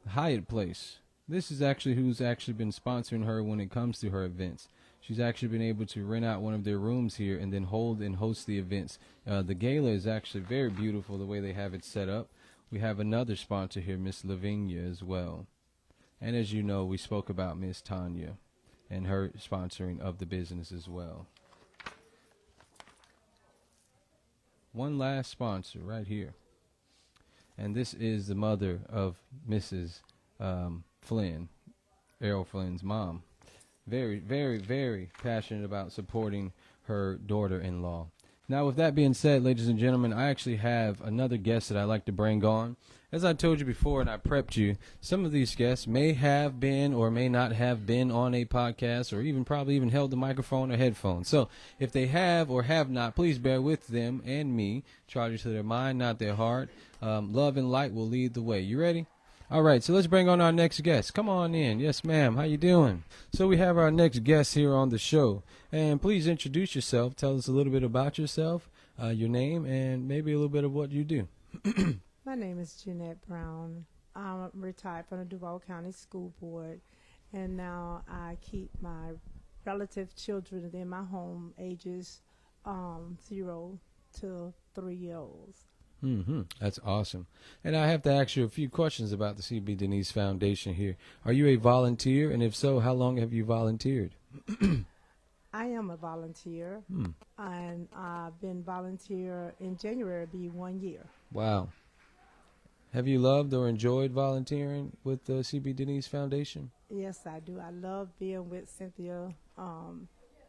The Hyatt Place. This is actually who's actually been sponsoring her when it comes to her events. She's actually been able to rent out one of their rooms here and then hold and host the events. The gala is actually very beautiful the way they have it set up. We have another sponsor here, Miss Lavinia, as well. And as you know, we spoke about Miss Tanya and her sponsoring of the business as well. One last sponsor right here. And this is the mother of Mrs. Flynn, Errol Flynn's mom. Very, very, very passionate about supporting her daughter-in-law. Now, with that being said, ladies and gentlemen, I actually have another guest that I'd like to bring on. As I told you before and I prepped you, some of these guests may have been or may not have been on a podcast or even probably even held the microphone or headphones. So if they have or have not, please bear with them and me. Charge it to their mind, not their heart. Love and light will lead the way. You ready? All right, so let's bring on our next guest. Come on in. Yes, ma'am. How you doing? So we have our next guest here on the show. And please introduce yourself. Tell us a little bit about yourself, your name, and maybe a little bit of what you do. My name is Jeanette Brown. I'm retired from the Duval County School Board, and now I keep my relative children in my home, ages 0 to 3-year-olds. That's awesome. And I have to ask you a few questions about the CB Dennise Foundation here. Are you a volunteer? And if so, how long have you volunteered? I am a volunteer, and I've been volunteer in January, it'll be 1 year. Wow. Have you loved or enjoyed volunteering with the CB Dennise Foundation? Yes, I do. I love being with Cynthia.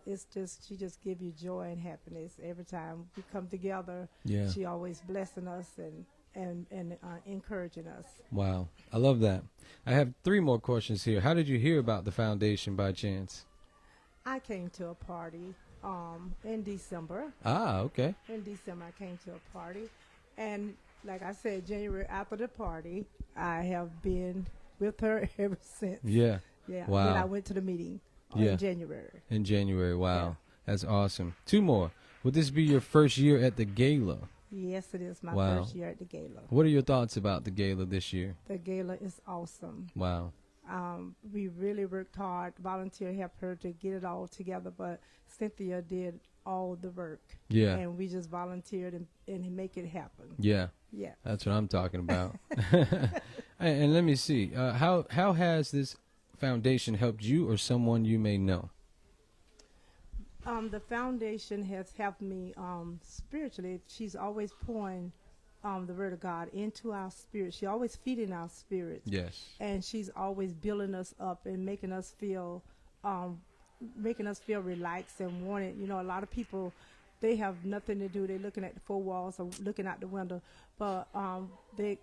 It's just, she just gives you joy and happiness every time we come together. Yeah. She always blessing us and encouraging us. Wow. I love that. I have 3 more questions here. How did you hear about the foundation by chance? I came to a party in December. Ah, okay. In December, I came to a party. And like I said, January after the party, I have been with her ever since. Yeah. Yeah. Wow. Then I went to the meeting in January. In January, wow. Yeah. That's awesome. 2 more. Would this be your first year at the gala? Yes, it is my first year at the gala. What are your thoughts about the gala this year? The gala is awesome. Wow. We really worked hard. Volunteer helped her to get it all together, but Cynthia did all the work. Yeah. And we just volunteered and make it happen. Yeah. Yeah. That's what I'm talking about. And let me see. How has this foundation helped you or someone you may know? The foundation has helped me spiritually. She's always pouring the word of God into our spirit. She's always feeding our spirits. Yes. And she's always building us up and making us feel relaxed and wanted. You know, a lot of people, they have nothing to do. They're looking at the four walls or looking out the window. But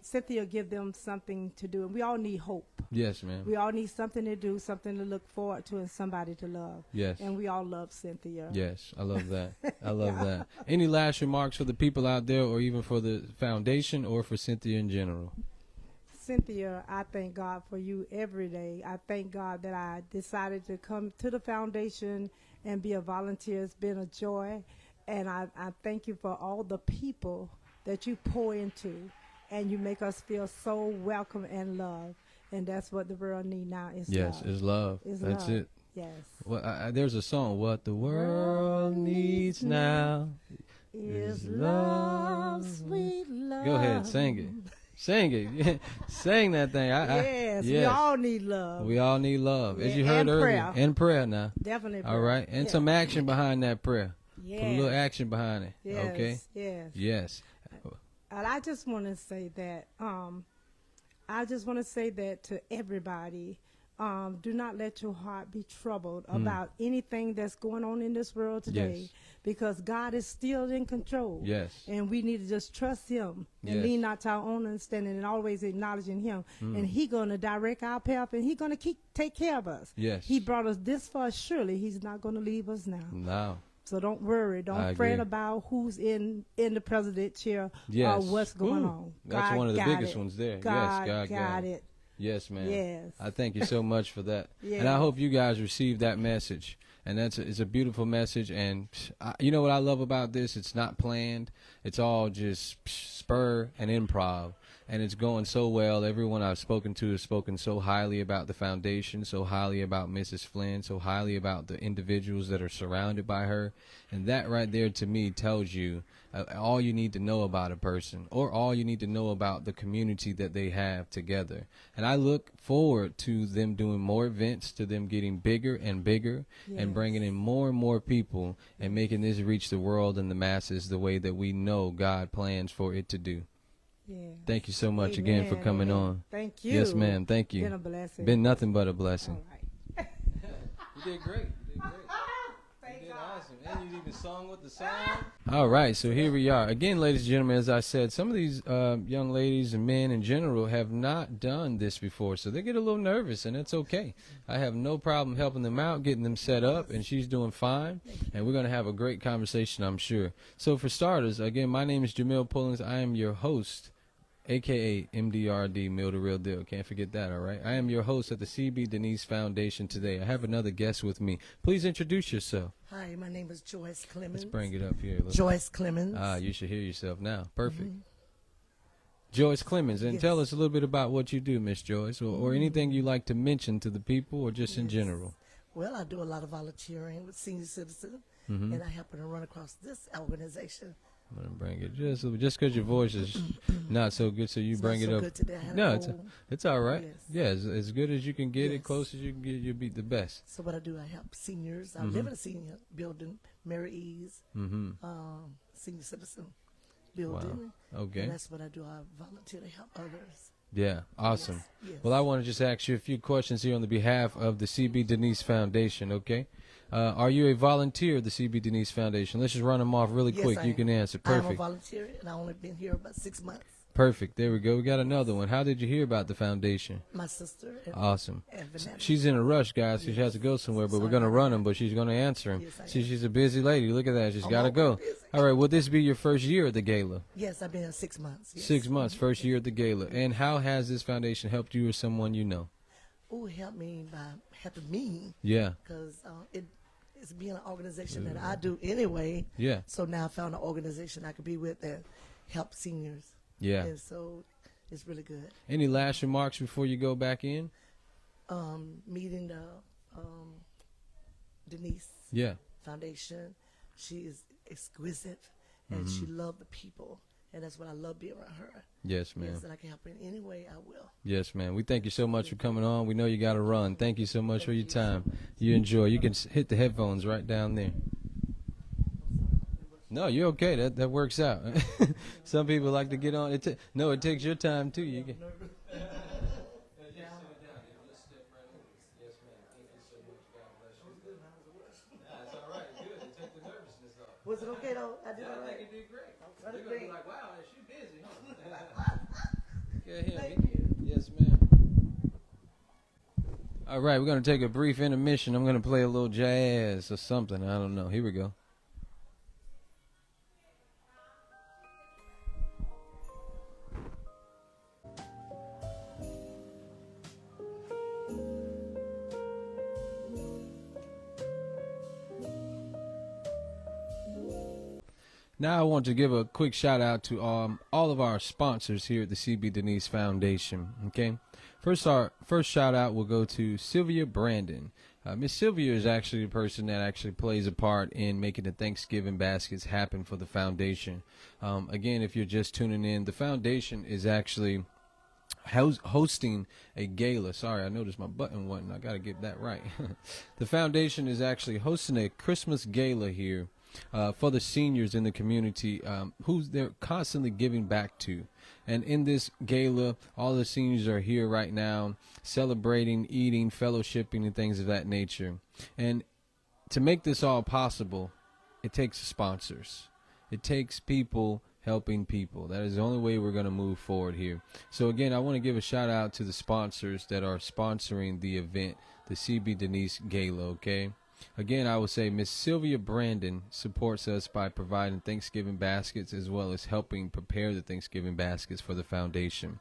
Cynthia give them something to do. And we all need hope. Yes, ma'am. We all need something to do, something to look forward to, and somebody to love. Yes. And we all love Cynthia. Yes, I love that. I love that. Any last remarks for the people out there, or even for the foundation, or for Cynthia in general? Cynthia, I thank God for you every day. I thank God that I decided to come to the foundation and be a volunteer. It's been a joy. And I thank you for all the people that you pour into, and you make us feel so welcome and loved. And that's what the world needs now is love. Yes, is love. That's love. it. Yes. Well, there's a song, What the World Needs Now is Love, sweet love. Go ahead, sing it. Sing it. Sing that thing. Yes, we all need love. We all need love. As Yeah, you heard and earlier. prayer. And prayer now. Definitely All prayer. right. And some action behind that prayer. Yes. Put a little action behind it. Yes, Okay? yes. Yes. And I just want to say that, to everybody, do not let your heart be troubled about anything that's going on in this world today, Yes. because God is still in control. Yes. And we need to just trust him and Yes. lean not to our own understanding, and always acknowledging him. And he going to direct our path, and he going to take care of us. Yes. He brought us this far. Surely he's not going to leave us now. No. So don't worry. I Don't fret agree. about who's in the president chair Yes. or what's going Ooh, on. that's God one of the got biggest it. ones there. God, Yes, God got it. Yes, ma'am. Yes. I thank you so much for that. Yeah. And I hope you guys receive that message. And it's a beautiful message. And you know what I love about this? It's not planned. It's all just spur and improv. And it's going so well. Everyone I've spoken to has spoken so highly about the foundation, so highly about Mrs. Flynn, so highly about the individuals that are surrounded by her. And that right there to me tells you all you need to know about a person, or all you need to know about the community that they have together. And I look forward to them doing more events, to them getting bigger and bigger, and bringing in more and more people, and making this reach the world and the masses the way that we know God plans for it to do. Yeah. Thank you so much again for coming on. Thank you. Yes, ma'am. Thank you. Been a blessing. Been nothing but a blessing. All right. You did great. You did awesome. And you even sung with the song. All right, so here we are. Again, ladies and gentlemen, as I said, some of these young ladies and men in general have not done this before, so they get a little nervous, and it's okay. I have no problem helping them out, getting them set up, and she's doing fine, and we're going to have a great conversation, I'm sure. So for starters, again, my name is Jameal Pullins. I am your host, a.k.a. MDRD, Meal the Real Deal. Can't forget that, all right? I am your host at the CB Dennise Foundation today. I have another guest with me. Please introduce yourself. Hi, my name is Joyce Clemens. Let's bring it up here. Joyce Clemens. You should hear yourself now. Perfect. Joyce Clemens, and tell us a little bit about what you do, Miss Joyce, or anything you like to mention to the people, or just in general. Well, I do a lot of volunteering with senior citizens, and I happen to run across this organization. I'm gonna bring it just because your voice is not so good, so you It's bring not it so up. good today. I had a No, cold. it's all right. Yes. Yeah, as good as you can get, Yes. it close as you can get, you'll be the best. So what I do, I help seniors. I live in a senior building, Mary E's senior citizen building. Wow. Okay. And that's what I do. I volunteer to help others. Yeah, awesome. Yes. Well, I want to just ask you a few questions here on the behalf of the CB Dennise Foundation, okay? Are you a volunteer of the CB Dennise Foundation? Let's just run them off really quick. You can answer. I'm a Perfect. volunteer, and I've only been here about 6 months. Perfect. There we go. We got another one. How did you hear about the foundation? My sister. And, Awesome. and Vanessa. She's in a rush, guys. She has to go somewhere, but we're going to run them, but she's going to answer them. Yes, I See, am. she's a busy lady. Look at that. She's I'm got to go. always busy. All right. Will this be your first year at the gala? Yes, I've been here 6 months. Yes. 6 months, first year at the gala. And how has this foundation helped you or someone you know? Oh, it helped me by helping me. Yeah. Because it's being an organization that I do anyway. Yeah. So now I found an organization I could be with that help seniors. Yeah. And so it's really good. Any last remarks before you go back in? meeting the Dennise Foundation. She is exquisite, and she loved the people, and that's what I love being around her. Yes, ma'am. Yes, and I can help her in any way, I will. Yes, ma'am. We thank you so much for coming on. We know you got to run. Thank you so much for your time. You enjoy. You can hit the headphones right down there. No, you're okay. That works out. Some people like to get on. It takes your time too. You can. Was it okay though? I did all right. I think you did great. I'm They're gonna be like, wow, she busy, huh? Thank you. Yes, ma'am. All right, we're gonna take a brief intermission. I'm gonna play a little jazz or something. I don't know. Here we go. Now I want to give a quick shout out to all of our sponsors here at the CB Dennise Foundation. Okay, first shout out will go to Sylvia Brandon. Miss Sylvia is actually the person that actually plays a part in making the Thanksgiving baskets happen for the foundation. Again, if you're just tuning in, the foundation is actually hosting a gala. Sorry, I noticed my button wasn't. I got to get that right. The foundation is actually hosting a Christmas gala here for the seniors in the community who they're constantly giving back to. And in this gala, all the seniors are here right now celebrating, eating, fellowshipping, and things of that nature. And to make this all possible, it takes sponsors. It takes people helping people. That is the only way we're going to move forward here. So again, I want to give a shout out to the sponsors that are sponsoring the event, the CB Dennise Gala, okay? Again, I would say Miss Sylvia Brandon supports us by providing Thanksgiving baskets as well as helping prepare the Thanksgiving baskets for the foundation.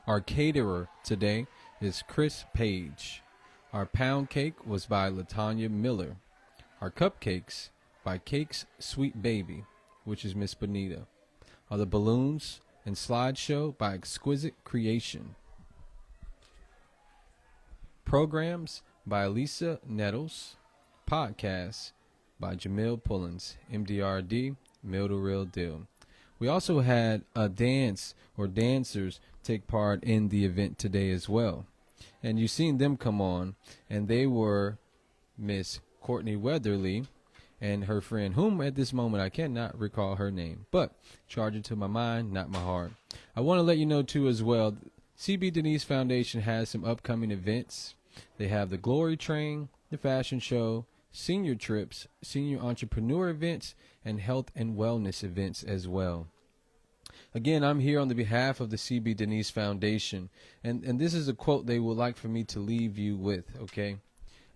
Our caterer today is Chris Page. Our pound cake was by LaTanya Miller. Our cupcakes by Cakes Sweet Baby, which is Miss Bonita. The balloons and slideshow by Exquisite Creation. Programs by Lisa Nettles. Podcasts by Jameal Pullins, MDRD, Mill to Real Deal. We also had a dance or dancers take part in the event today as well. And you've seen them come on, and they were Miss Courtney Weatherly and her friend, whom at this moment I cannot recall her name, but charge it to my mind, not my heart. I want to let you know too as well, CB Dennise Foundation has some upcoming events. They have the Glory Train, the fashion show, senior trips, senior entrepreneur events, and health and wellness events as well. Again, I'm here on the behalf of the CB Dennise Foundation, and this is a quote they would like for me to leave you with, okay?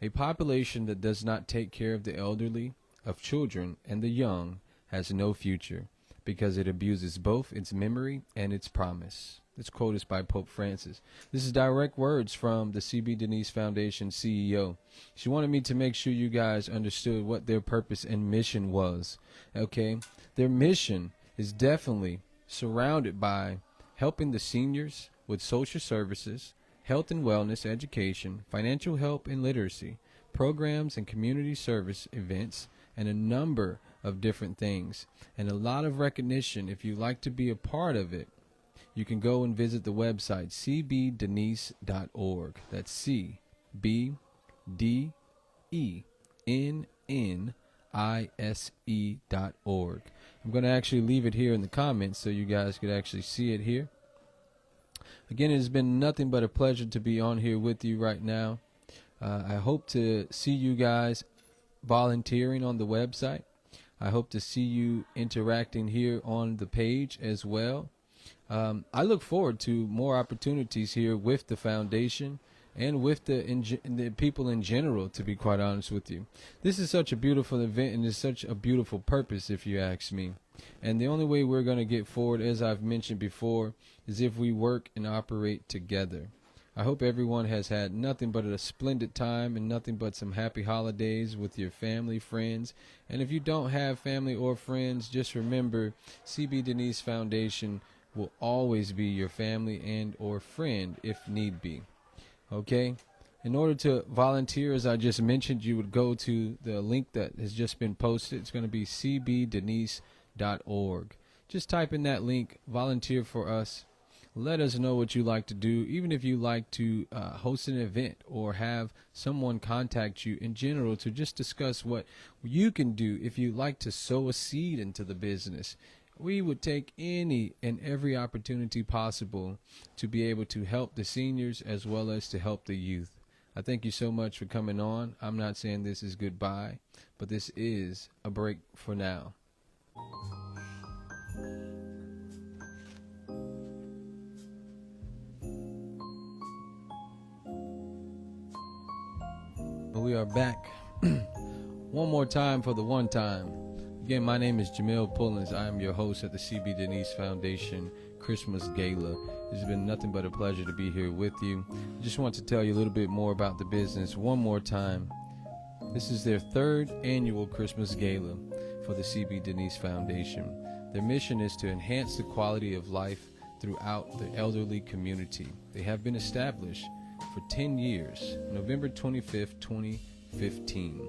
A population that does not take care of the elderly, of children, and the young has no future because it abuses both its memory and its promise. This quote is by Pope Francis. This is direct words from the CB Dennise Foundation CEO. She wanted me to make sure you guys understood what their purpose and mission was. Okay? Their mission is definitely surrounded by helping the seniors with social services, health and wellness education, financial help and literacy, programs and community service events, and a number of different things. And a lot of recognition. If you'd like to be a part of it, you can go and visit the website, CBDennise.org. That's CBDENNISE.org. I'm going to actually leave it here in the comments so you guys could actually see it here. Again, it has been nothing but a pleasure to be on here with you right now. I hope to see you guys volunteering on the website. I hope to see you interacting here on the page as well. I look forward to more opportunities here with the foundation and with the people in general, to be quite honest with you. This is such a beautiful event and it's such a beautiful purpose, if you ask me. And the only way we're going to get forward, as I've mentioned before, is if we work and operate together. I hope everyone has had nothing but a splendid time and nothing but some happy holidays with your family, friends. And if you don't have family or friends, just remember CB Dennise Foundation will always be your family and or friend if need be. Okay? In order to volunteer, as I just mentioned, you would go to the link that has just been posted. It's going to be CBDennise.org. Just type in that link, volunteer for us. Let us know what you like to do, even if you like to host an event or have someone contact you in general to just discuss what you can do if you like to sow a seed into the business. We would take any and every opportunity possible to be able to help the seniors as well as to help the youth. I thank you so much for coming on. I'm not saying this is goodbye, but this is a break for now. We are back one more time for the one time. Again, my name is Jameal Pullins. I am your host at the CB Dennise Foundation Christmas Gala. It's been nothing but a pleasure to be here with you. I just want to tell you a little bit more about the business one more time. This is their third annual Christmas Gala for the CB Dennise Foundation. Their mission is to enhance the quality of life throughout the elderly community. They have been established for 10 years, November 25th, 2015.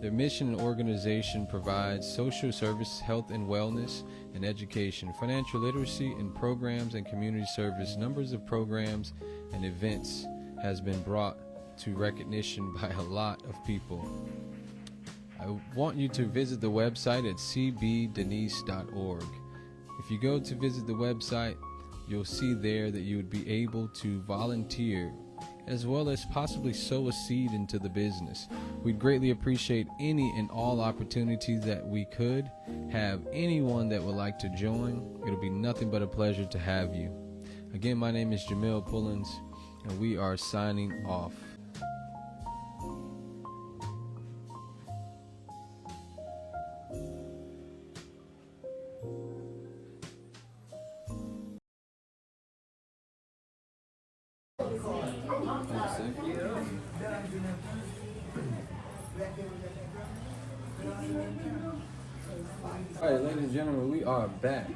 Their mission and organization provides social service, health and wellness, and education, financial literacy, and programs and community service. Numbers of programs and events has been brought to recognition by a lot of people. I want you to visit the website at CBDennise.org. If you go to visit the website, you'll see there that you would be able to volunteer as well as possibly sow a seed into the business. We'd greatly appreciate any and all opportunities that we could have anyone that would like to join. It'll be nothing but a pleasure to have you. Again, my name is Jameal Pullins, and we are signing off. All right, ladies and gentlemen, we are back.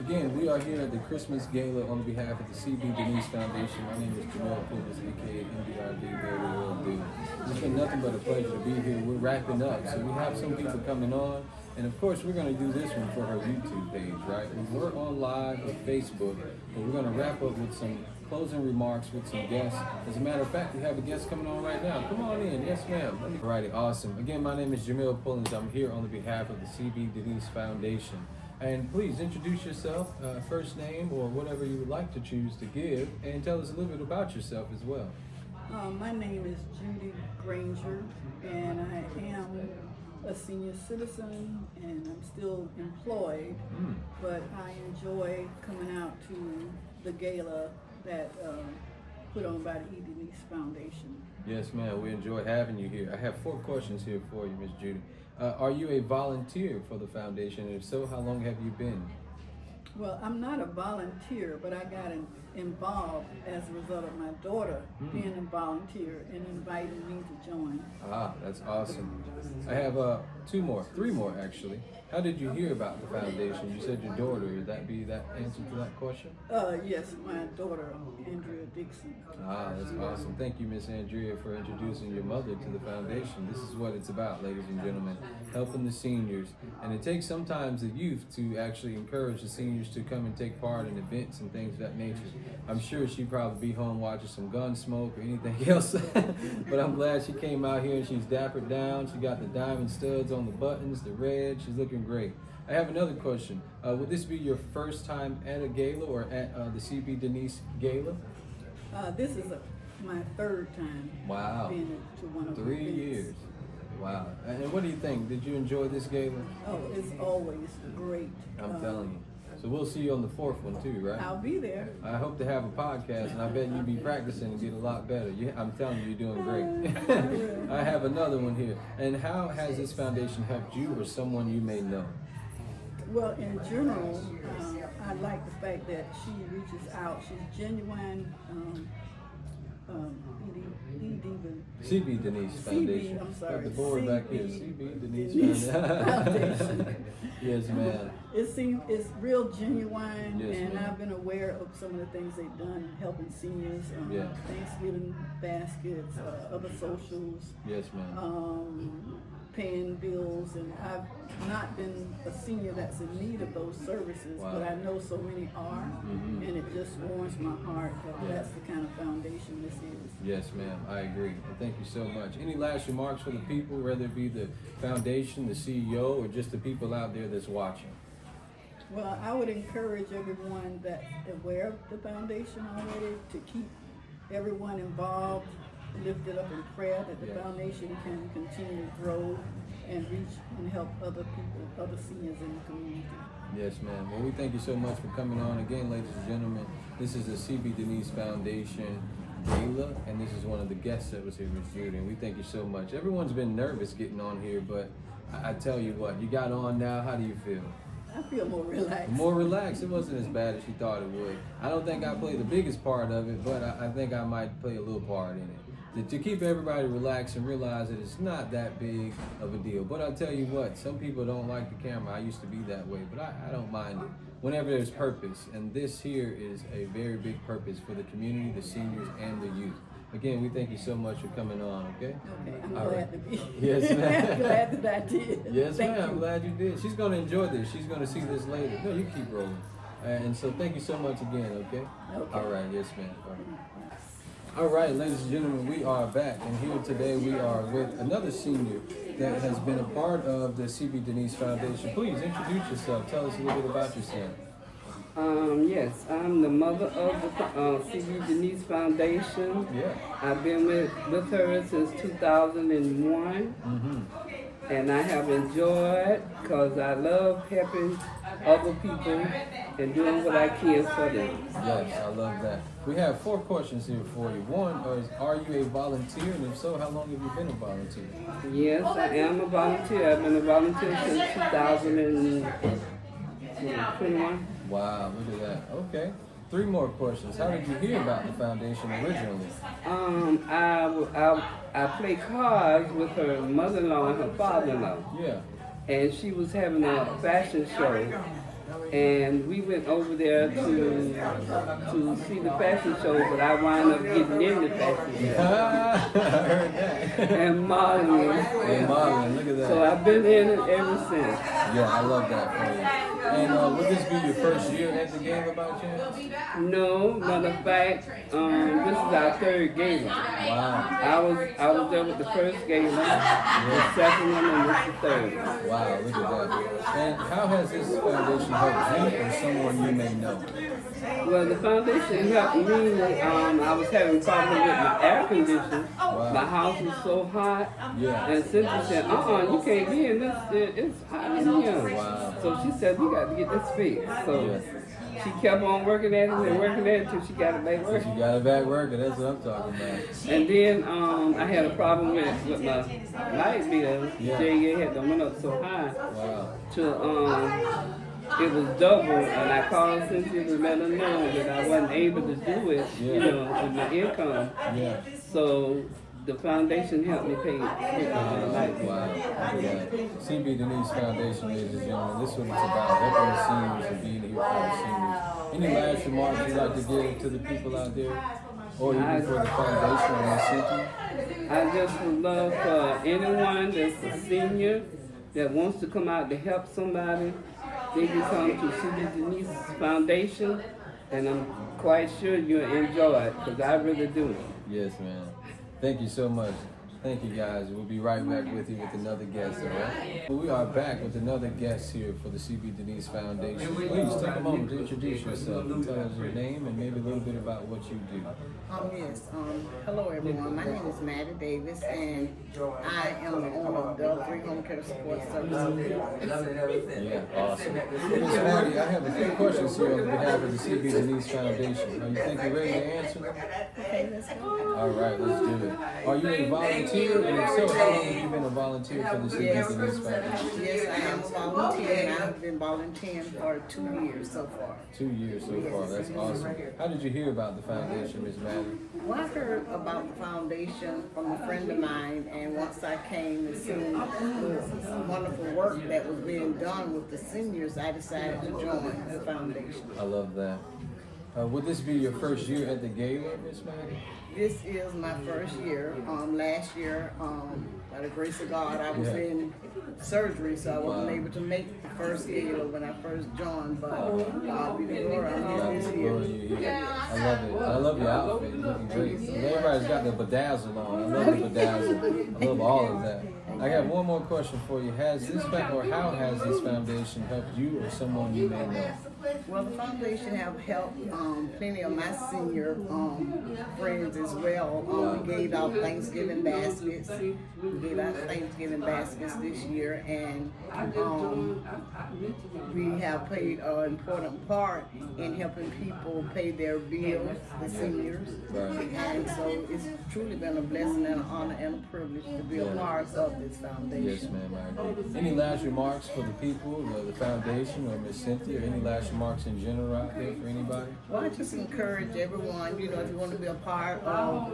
Again, we are here at the Christmas Gala on behalf of the CB Dennise Foundation. My name is Jameal Pullins, aka MDRD, there we will do. It's been nothing but a pleasure to be here. We're wrapping up, so we have some people coming on. And of course, we're going to do this one for her YouTube page, right? We're on live with Facebook, but we're going to wrap up with some closing remarks with some guests. As a matter of fact, we have a guest coming on right now. Come on in. Yes, ma'am. Alrighty, awesome. Again, my name is Jameal Pullins. I'm here on the behalf of the CB Dennise Foundation. And please introduce yourself, first name or whatever you would like to choose to give, and tell us a little bit about yourself as well. My name is Judy Granger, and I am a senior citizen, and I'm still employed, but I enjoy coming out to the gala that put on by the E. Dennise Foundation. Yes, ma'am. We enjoy having you here. I have 4 questions here for you, Ms. Judy. Are you a volunteer for the foundation? If so, how long have you been? Well, I'm not a volunteer, but I got involved as a result of my daughter being a volunteer and inviting me to join. Ah, that's awesome. I have 3 more actually. How did you hear about the foundation? You said your daughter. Would that be that answer to that question? Yes, my daughter, Andrea Dixon. Ah, that's awesome. Thank you, Miss Andrea, for introducing your mother to the foundation. This is what it's about, ladies and gentlemen, helping the seniors. And it takes sometimes the youth to actually encourage the seniors to come and take part in events and things of that nature. I'm sure she'd probably be home watching some Gunsmoke or anything else, but I'm glad she came out here and she's dappered down. She got the diamond studs on the buttons, the red. She's looking great. I have another question. Would this be your first time at a gala or at the CB Dennise Gala? This is my 3rd time. Wow. Being to one of 3 the events. years. Wow. And what do you think? Did you enjoy this gala? Oh, it's always great. I'm telling you. So we'll see you on the 4th one too, right? I'll be there. I hope to have a podcast, and I bet you'll be practicing and get a lot better. I'm telling you, you're doing great. I have another one here. And how has this foundation helped you or someone you may know? Well, in general, I like the fact that she reaches out. She's genuine. CB Dennise Foundation. I'm sorry. Got the board back here. CB Dennise Foundation. Yes, ma'am. It's real genuine, yes, and ma'am. I've been aware of some of the things they've done helping seniors, Thanksgiving baskets, other socials. Yes, ma'am. Paying bills, and I've not been a senior that's in need of those services, wow. but I know so many are, mm-hmm. and it just warms my heart that that's the kind of foundation this is. Yes, ma'am, I agree. And thank you so much. Any last remarks for the people, whether it be the foundation, the CEO, or just the people out there that's watching? Well, I would encourage everyone that's aware of the foundation already to keep everyone involved, lifted up in prayer, that the foundation can continue to grow and reach and help other people, other seniors in the community. Yes, ma'am. Well, we thank you so much for coming on again, ladies and gentlemen. This is the CB Dennise Foundation Gala, and this is one of the guests that was here with Judy, and we thank you so much. Everyone's been nervous getting on here, but I tell you what, you got on now. How do you feel? I feel more relaxed. More relaxed. It wasn't as bad as you thought it would. I don't think I played the biggest part of it, but I think I might play a little part in it. To keep everybody relaxed and realize that it's not that big of a deal. But I'll tell you what, some people don't like the camera. I used to be that way, but I don't mind it. Whenever there's purpose, and this here is a very big purpose for the community, the seniors, and the youth. Again, we thank you so much for coming on, okay? Okay, I'm glad to be here. Yes, ma'am. I'm glad that I did. Yes, ma'am. I'm glad you did. She's going to enjoy this. She's going to see this later. No, you keep rolling. And so thank you so much again, okay? Okay. All right, yes, ma'am. All right, ladies and gentlemen, we are back, and here today we are with another senior that has been a part of the CB Dennise Foundation. Please introduce yourself. Tell us a little bit about yourself. Yes, I'm the mother of the CB Dennise Foundation. Yeah. I've been with her since 2001, and I have enjoyed because I love helping other people and doing what I can for them. Yes, I love that. We have 4 questions here for you. One is, are you a volunteer? And if so, how long have you been a volunteer? Yes, I am a volunteer. I've been a volunteer since 2021. Wow, look at that. Okay. 3 more questions. How did you hear about the foundation originally? I played cards with her mother-in-law and her father-in-law. Yeah. And she was having a fashion show, and we went over there to see the fashion show, but I wound up getting in the fashion show. I heard that. And modeling. And modeling, look at that. So I've been in it ever since. Yeah, I love that for you. And would this be your first year at the Gala by chance? No, matter of fact, this is our 3rd Gala. Wow. I was there with the first Gala, the second one, and this is the 3rd. Wow, look at that. And how has this foundation helped you or someone you may know? Well, the foundation helped me. I was having problems with my air conditioning. Wow. My house was so hot. Yeah. And Cynthia said, you can't be in this. It's hot in here. Wow. So she said, we got to get this fixed. So she kept on working at it and working at it until she got it back working. She got it back working. That's what I'm talking about. And then I had a problem with my light bill. Yeah. JA had went up so high. Wow. It was double, and I called Cynthia to let her know that I wasn't able to do it, with my income. Yeah. So the foundation helped me pay my light bill. Wow. CB Dennise Foundation, ladies and gentlemen, this is what it's about, helping the seniors and being here for the seniors. Any last remarks you'd like to give to the people out there? Or even for the foundation or Ms. Cynthia? I just would love for anyone that's a senior that wants to come out to help somebody, they can come to CB Dennise Foundation, and I'm quite sure you'll enjoy it, because I really do. Yes, ma'am. Thank you so much. Thank you, guys. We'll be right back with you with another guest, all right? We are back with another guest here for the CB Dennise Foundation. Please take a moment to introduce yourself and tell us your name and maybe a little bit about what you do. Yes. Hello, everyone. My name is Maddie Davis, and I am the owner of Del 3 Home Care Support Services. Yeah, awesome. Ms. Maddie, I have a few questions here on behalf of the CB Dennise Foundation. Are you think you're ready to answer? Okay, let's go. All right, let's do it. Are you a volunteer volunteer? And if so, how long have you been a volunteer for the CB Dennise Foundation? Yes, I am a volunteer, and I've been volunteering for 2 years so far. 2 years so far. That's awesome. How did you hear about the foundation, Ms. Maddie? Well, I heard about the foundation from a friend of mine, and once I came and seen the wonderful work that was being done with the seniors, I decided to join the foundation. I love that. Would this be your first year at the Gala, Ms. Maddie? This is my first year. Last year, by the grace of God, I was in surgery, so I wasn't able to make the first Gala when I first joined, but I'll be the glory. I'm this year. I love it. I love your outfit. You're looking great. Everybody's got the bedazzle on. I love the bedazzle. I love all of that. I got one more question for you. How has this foundation helped you or someone you may know? Well, the foundation have helped plenty of my senior friends as well. We gave out Thanksgiving baskets. We gave out Thanksgiving baskets this year, and we have played an important part in helping people pay their bills, the seniors. Right. And so it's truly been a blessing and an honor and a privilege to be a part of this foundation. Yes, ma'am, I agree. Any last remarks for the people, the foundation, or Miss Cynthia? Any last remarks in general out there for anybody? Well, I just encourage everyone, if you want to be a part of,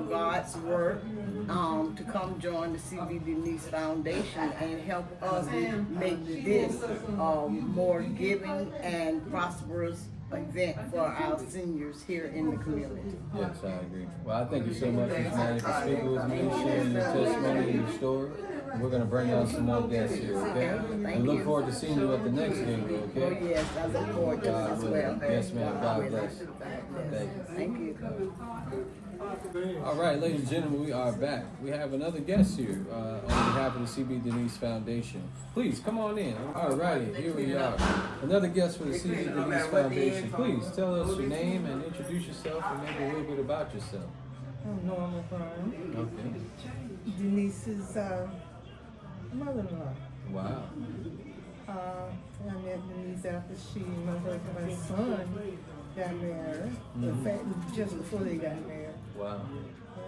God's work, to come join the CB Dennise Foundation and help us make this more giving and prosperous event for our seniors here in the community. Yes, I agree. Well, I thank you so much, Ms. Maddie, for speaking with me, sharing your testimony and your story. And we're going to bring on some more guests here, okay? We look forward to seeing you at the next game, okay? Oh, yes, I look forward to it as well. Yes, ma'am. God bless. Thank you. All right, ladies and gentlemen, we are back. We have another guest here on behalf of the CB Dennise Foundation. Please, come on in. All righty, here we are. Another guest for the CB Dennise Foundation. Please tell us your name and introduce yourself and maybe a little bit about yourself. I'm Norma Brown. Okay. Denise's mother-in-law. Wow. I met Denise after my son got married. In fact, just before they got married. Wow.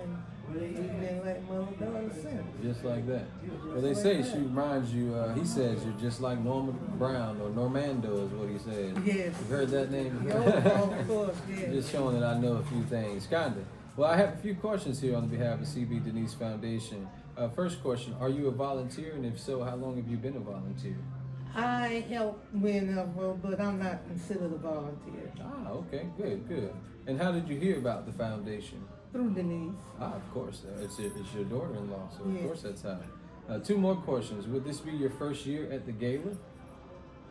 And we've been like mother-daughter since. Just like that. Well, they say she reminds you, he says you're just like Norma Brown, or Normando is what he says. Yes. You've heard that name? Of course, yes. Just showing that I know a few things, kinda. Well, I have a few questions here on behalf of CB Dennise Foundation. First question, are you a volunteer? And if so, how long have you been a volunteer? I help whenever, but I'm not considered a volunteer. Ah, okay, good. And how did you hear about the foundation? Through Denise. Ah, of course. It's your daughter-in-law, so yes. Of course that's how. Two more questions. Would this be your first year at the Gala?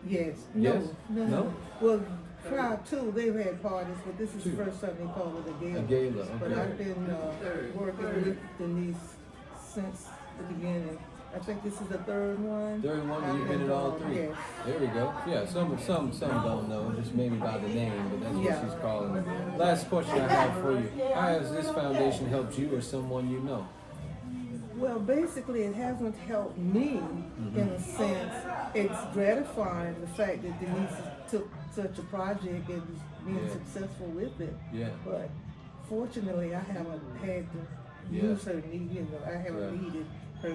Yes. Yes? No. Well, prior to, they've had parties, but this is the first time they call it a Gala. A Gala, okay. But I've been working with Denise since the beginning. I think this is the third one. Third one, you've been at all three. Yes. There we go. Yeah, some don't know, just maybe by the name, but that's what she's calling it. Last question I have for you. How has this foundation helped you or someone you know? Well, basically, it hasn't helped me in a sense. It's gratifying the fact that Denise took such a project and is being successful with it. Yeah. But fortunately, I haven't had to use her need. I haven't needed her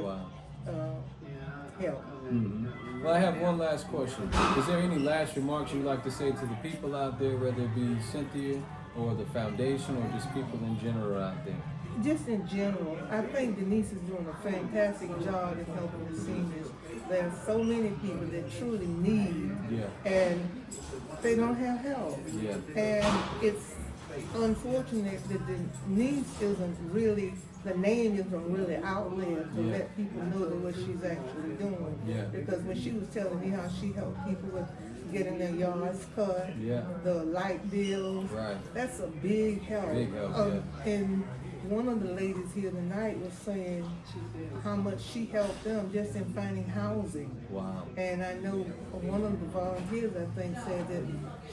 help. Well, I have one last question. Is there any last remarks you'd like to say to the people out there, whether it be Cynthia or the foundation or just people in general out there? Just in general, I think Denise is doing a fantastic job in helping the seniors. There are so many people that truly need, and they don't have help. Yeah. And it's unfortunate that Denise isn't really, the name isn't really out there to let people know what she's actually doing. Yeah. Because when she was telling me how she helped people with getting their yards cut, the light bills, that's a big help. And one of the ladies here tonight was saying how much she helped them just in finding housing. Wow. And I know one of the volunteers, I think, said that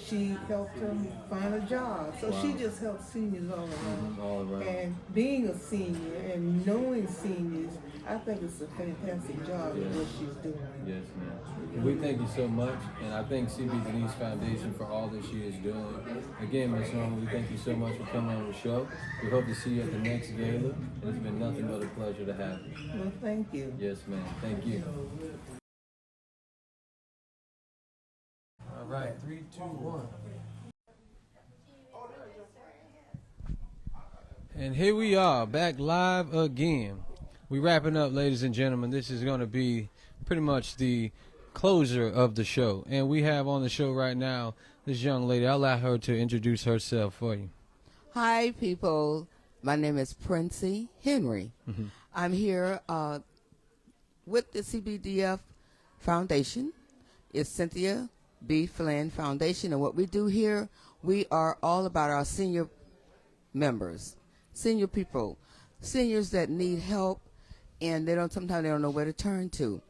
she helped them find a job. So she just helps seniors all around. All around. And being a senior and knowing seniors, I think it's a fantastic job of what she's doing. Yes, ma'am. We thank you so much, and I thank CB Dennise Foundation for all that she is doing. Again, Ms. Norma, we thank you so much for coming on the show. We hope to see you at the next gala, and it's been nothing but a pleasure to have you. Well, thank you. Yes, ma'am. Thank you. All right, 3, 2, 1. And here we are, back live again. We wrapping up, ladies and gentlemen. This is going to be pretty much the closer of the show. And we have on the show right now this young lady. I'll allow her to introduce herself for you. Hi, people. My name is Princey Henry. Mm-hmm. I'm here with the CBDF Foundation. It's Cynthia B. Flynn Foundation. And what we do here, we are all about our senior members, senior people, seniors that need help, and sometimes they don't know where to turn to.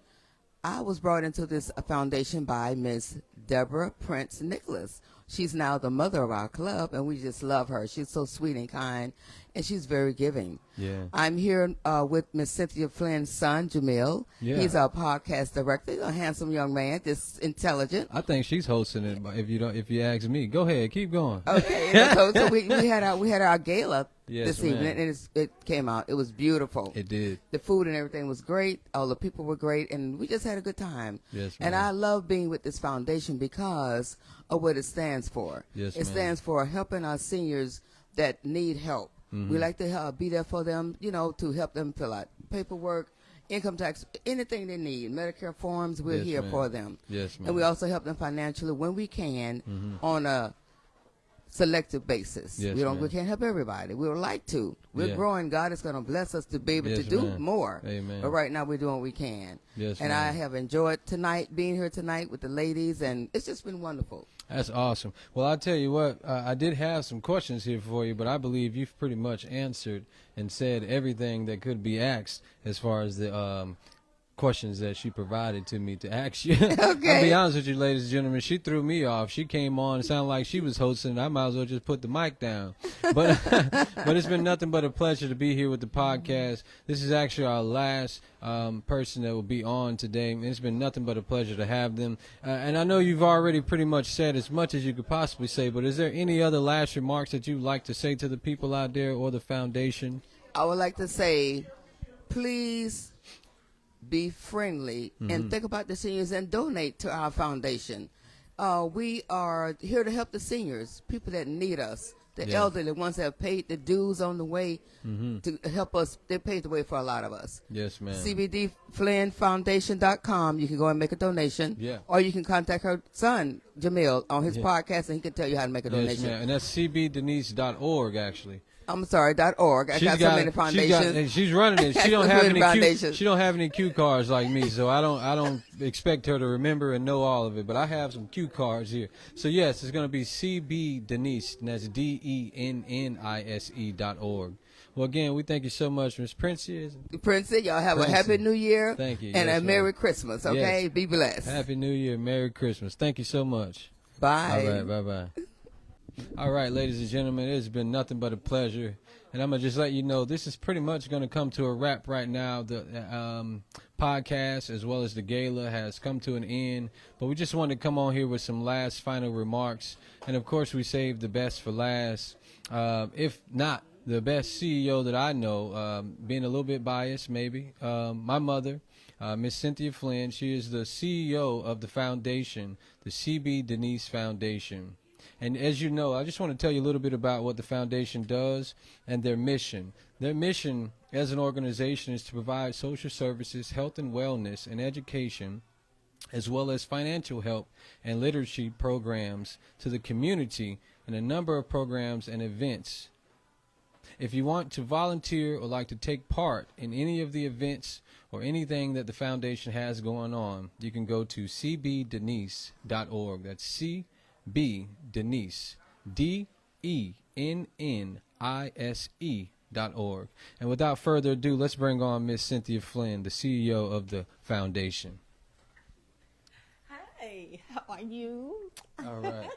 I was brought into this foundation by Miss Deborah Prince Nicholas. She's now the mother of our club, and we just love her. She's so sweet and kind, and she's very giving. Yeah. I'm here with Miss Cynthia Flynn's son, Jameal. Yeah. He's our podcast director. He's a handsome young man, just intelligent. I think she's hosting it. If you ask me, go ahead, keep going. Okay. so we had our gala Yes, this evening, and it came out. It was beautiful. It did. The food and everything was great. All the people were great, and we just had a good time. Yes, and ma'am. I love being with this foundation because of what it stands for. Yes, it ma'am. stands for helping our seniors that need help. Mm-hmm. We like to be there for them, to help them fill out paperwork, income tax, anything they need, Medicare forms. We're Yes, here ma'am. for them. Yes, ma'am. And we also help them financially when we can Mm-hmm. on a selective basis. Yes, we ma'am. can't help everybody. We would like to. We're Yeah. growing. God is going to bless us to be able Yes, to do ma'am. more. Amen. But right now we're doing what we can. Yes, and ma'am. I have enjoyed being here tonight with the ladies, and it's just been wonderful. That's awesome. Well, I'll tell you what, I did have some questions here for you, but I believe you've pretty much answered and said everything that could be asked as far as the questions that she provided to me to ask you. Okay. I'll be honest with you, ladies and gentlemen, she threw me off. She came on, it sounded like she was hosting. I might as well just put the mic down. But but it's been nothing but a pleasure to be here with the podcast. This is actually our last person that will be on today. And it's been nothing but a pleasure to have them. And I know you've already pretty much said as much as you could possibly say, but is there any other last remarks that you'd like to say to the people out there or the foundation? I would like to say, please be friendly and think about the seniors and donate to our foundation. We are here to help the seniors, people that need us, the elderly ones that have paid the dues on the way to help us. They paved the way for a lot of us. Yes, ma'am. CBDFlynnFoundation.com. You can go and make a donation. Yeah. Or you can contact her son, Jameal, on his podcast, and he can tell you how to make a donation. Yes, ma'am. And that's CBDennise.org, actually. I'm sorry, .org. I got so many foundations. She's running it. She don't have any cue cards like me, so I don't expect her to remember and know all of it. But I have some cue cards here. So yes, it's going to be CB Dennise, and that's DENNISE.org. Well, again, we thank you so much, Miss Princey. Princey, y'all have a happy New Year. Thank you. And yes, a Merry ma'am. Christmas, okay? Yes. Be blessed. Happy New Year. Merry Christmas. Thank you so much. Bye. All right, bye-bye. All right, ladies and gentlemen, it's been nothing but a pleasure. And I'm going to just let you know, this is pretty much going to come to a wrap right now. The podcast, as well as the gala, has come to an end. But we just wanted to come on here with some last final remarks. And, of course, we saved the best for last. If not the best CEO that I know, being a little bit biased maybe, my mother, Miss Cynthia Flynn. She is the CEO of the foundation, the CB Dennise Foundation. And as you know, I just want to tell you a little bit about what the foundation does and their mission. Their mission as an organization is to provide social services, health and wellness, and education, as well as financial help and literacy programs to the community and a number of programs and events. If you want to volunteer or like to take part in any of the events or anything that the foundation has going on, you can go to CBDennise.org. That's CB Dennise, DENNISE.org. And without further ado, let's bring on Miss Cynthia Flynn, the CEO of the foundation. Hi, how are you? All right.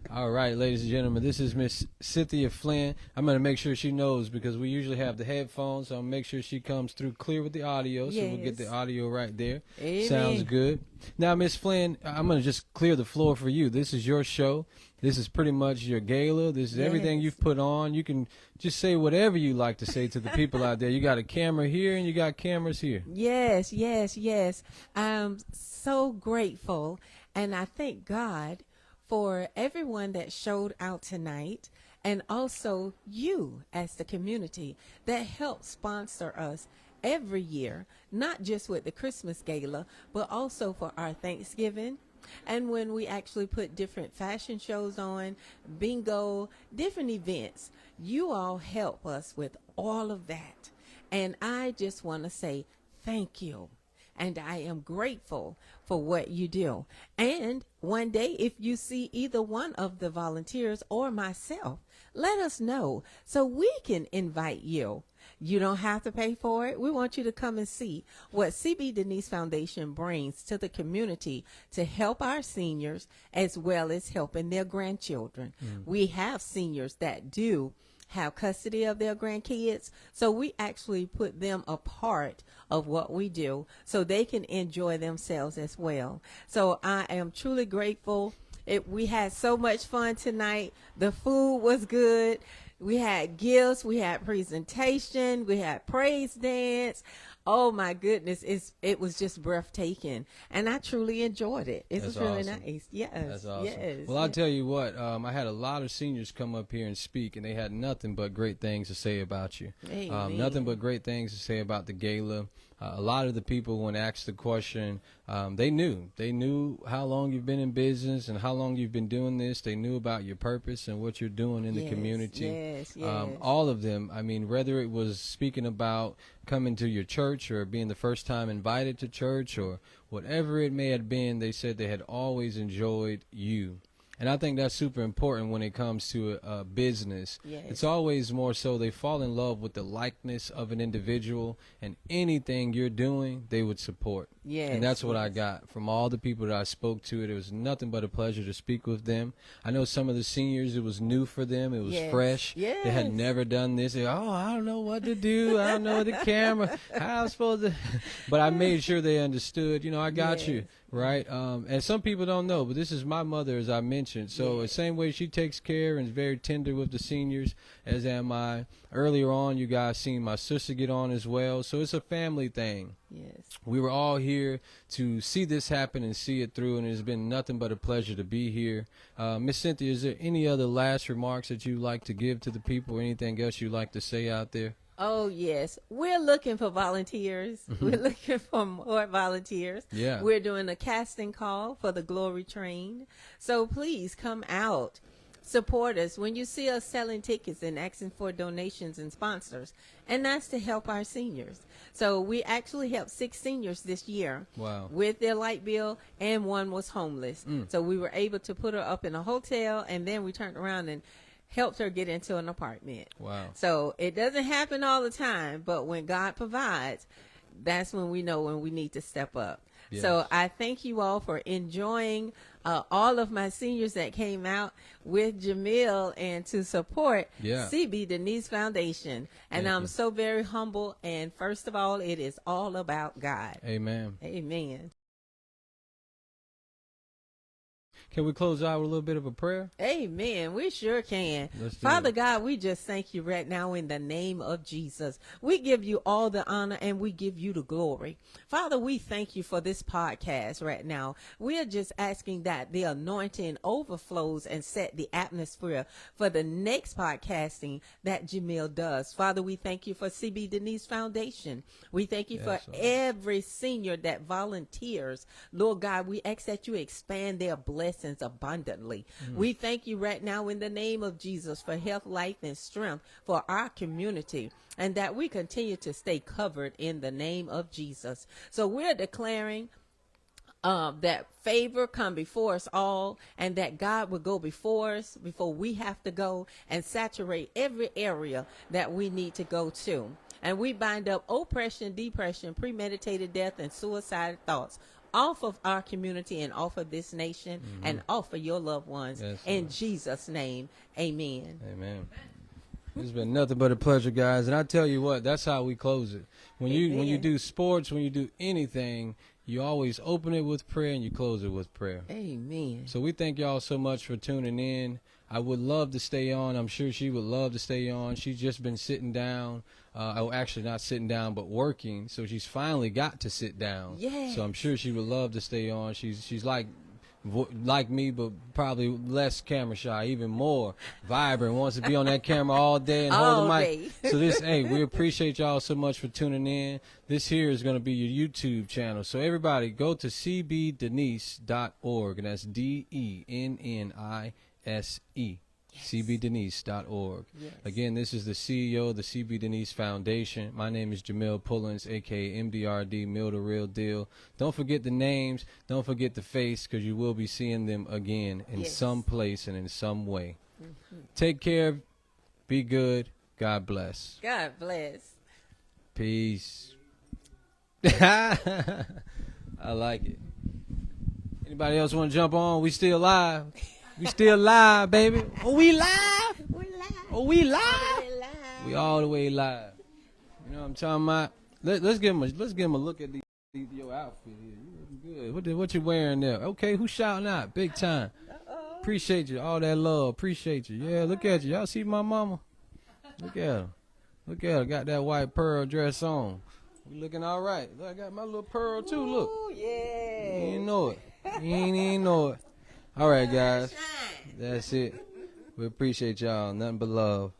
All right, ladies and gentlemen, this is Miss Cynthia Flynn. I'm going to make sure she knows because we usually have the headphones, so I'll make sure she comes through clear with the audio, so we'll get the audio right there. Amen. Sounds good. Now, Miss Flynn, I'm going to just clear the floor for you. This is your show. This is pretty much your gala. This is everything you've put on. You can just say whatever you like to say to the people out there. You got a camera here and you got cameras here. Yes, yes, yes. I'm so grateful, and I thank God for everyone that showed out tonight, and also you as the community that helped sponsor us every year, not just with the Christmas gala, but also for our Thanksgiving. And when we actually put different fashion shows on, bingo, different events, you all help us with all of that. And I just want to say thank you. And I am grateful for what you do. And one day, if you see either one of the volunteers or myself, let us know so we can invite you. You don't have to pay for it. We want you to come and see what CB Dennise Foundation brings to the community to help our seniors as well as helping their grandchildren. We have seniors that do have custody of their grandkids, so we actually put them a part of what we do so they can enjoy themselves as well. So I am truly grateful. We had so much fun tonight. The food was good. We had gifts, we had presentation, we had praise dance. Oh my goodness, it was just breathtaking, and I truly enjoyed it. It was really nice. Yes, that's awesome. Yes. Well, I'll tell you what, I had a lot of seniors come up here and speak, and they had nothing but great things to say about you. Nothing but great things to say about the gala. A lot of the people, when asked the question, they knew how long you've been in business and how long you've been doing this. They knew about your purpose and what you're doing in the community. All of them. I mean, whether it was speaking about coming to your church or being the first time invited to church or whatever it may have been, they said they had always enjoyed you. And I think that's super important when it comes to a business. It's always more so they fall in love with the likeness of an individual, and anything you're doing, they would support. And that's what I got from all the people that I spoke to. It was nothing but a pleasure to speak with them. I know some of the seniors, it was new for them. It was fresh. They had never done this. They, I don't know what to do. I don't know the camera. How I'm supposed to. But I made sure they understood, I got you. Right. And some people don't know, but this is my mother, as I mentioned. So the same way she takes care and is very tender with the seniors, as am I. Earlier on, you guys seen my sister get on as well. So it's a family thing. We were all here to see this happen and see it through, and it's been nothing but a pleasure to be here. Miss Cynthia, is there any other last remarks that you'd like to give to the people, or anything else you'd like to say out there? Oh, yes. We're looking for volunteers. We're looking for more volunteers. We're doing a casting call for the Glory Train. So please come out. Support us. When you see us selling tickets and asking for donations and sponsors, and that's to help our seniors. So we actually helped 6 seniors this year with their light bill, and one was homeless. So we were able to put her up in a hotel, and then we turned around and helped her get into an apartment. So it doesn't happen all the time, but when God provides, that's when we know when we need to step up. So I thank you all for enjoying all of my seniors that came out with Jameal and to support CB Dennise Foundation. And I'm so very humble. And first of all, it is all about God. Amen. Amen. Can we close out with a little bit of a prayer? Amen. We sure can. Father God, we just thank you right now in the name of Jesus. We give you all the honor and we give you the glory. Father, we thank you for this podcast right now. We are just asking that the anointing overflows and set the atmosphere for the next podcasting that Jameal does. Father, we thank you for CB Dennise Foundation. We thank you for every senior that volunteers. Lord God, we ask that you expand their blessings abundantly. We thank you right now in the name of Jesus for health, life, and strength for our community, and that we continue to stay covered in the name of Jesus. So we're declaring that favor come before us all, and that God will go before us before we have to go, and saturate every area that we need to go to. And we bind up oppression, depression, premeditated death, and suicidal thoughts off of our community and off of this nation and off of your loved ones. Yes, in Lord. Jesus' name, amen. Amen. It's been nothing but a pleasure, guys. And I tell you what, that's how we close it. When you do sports, when you do anything, you always open it with prayer and you close it with prayer. Amen. So we thank y'all so much for tuning in. I would love to stay on. I'm sure she would love to stay on. She's just been sitting down. Actually not sitting down, but working. So she's finally got to sit down. Yes. So I'm sure she would love to stay on. She's like me, but probably less camera shy, even more vibrant, wants to be on that camera all day and hold the mic. So we appreciate y'all so much for tuning in. This here is going to be your YouTube channel. So everybody go to CBDennise.org, and that's DENNISE. CBDennise.org. Yes. Again, this is the CEO of the CB Dennise Foundation. My name is Jameal Pullins, a.k.a. MDRD, Mill the Real Deal. Don't forget the names. Don't forget the face, because you will be seeing them again in some place and in some way. Take care. Be good. God bless. God bless. Peace. I like it. Anybody else want to jump on? We still live. We still live, baby. Oh, we live? We're live. Oh, we live? We're live. We all the way live. You know what I'm talking about? Let's give him a look at your outfit here. You looking good. What you wearing there? Okay, who's shouting out? Big time. Appreciate you. All that love. Appreciate you. Yeah, look at you. Y'all see my mama? Look at her. Look at her. Got that white pearl dress on. We looking all right. Look, I got my little pearl too. Look. Ooh, yeah. You ain't know it. You ain't even know it. All right, guys. That's it. We appreciate y'all. Nothing but love.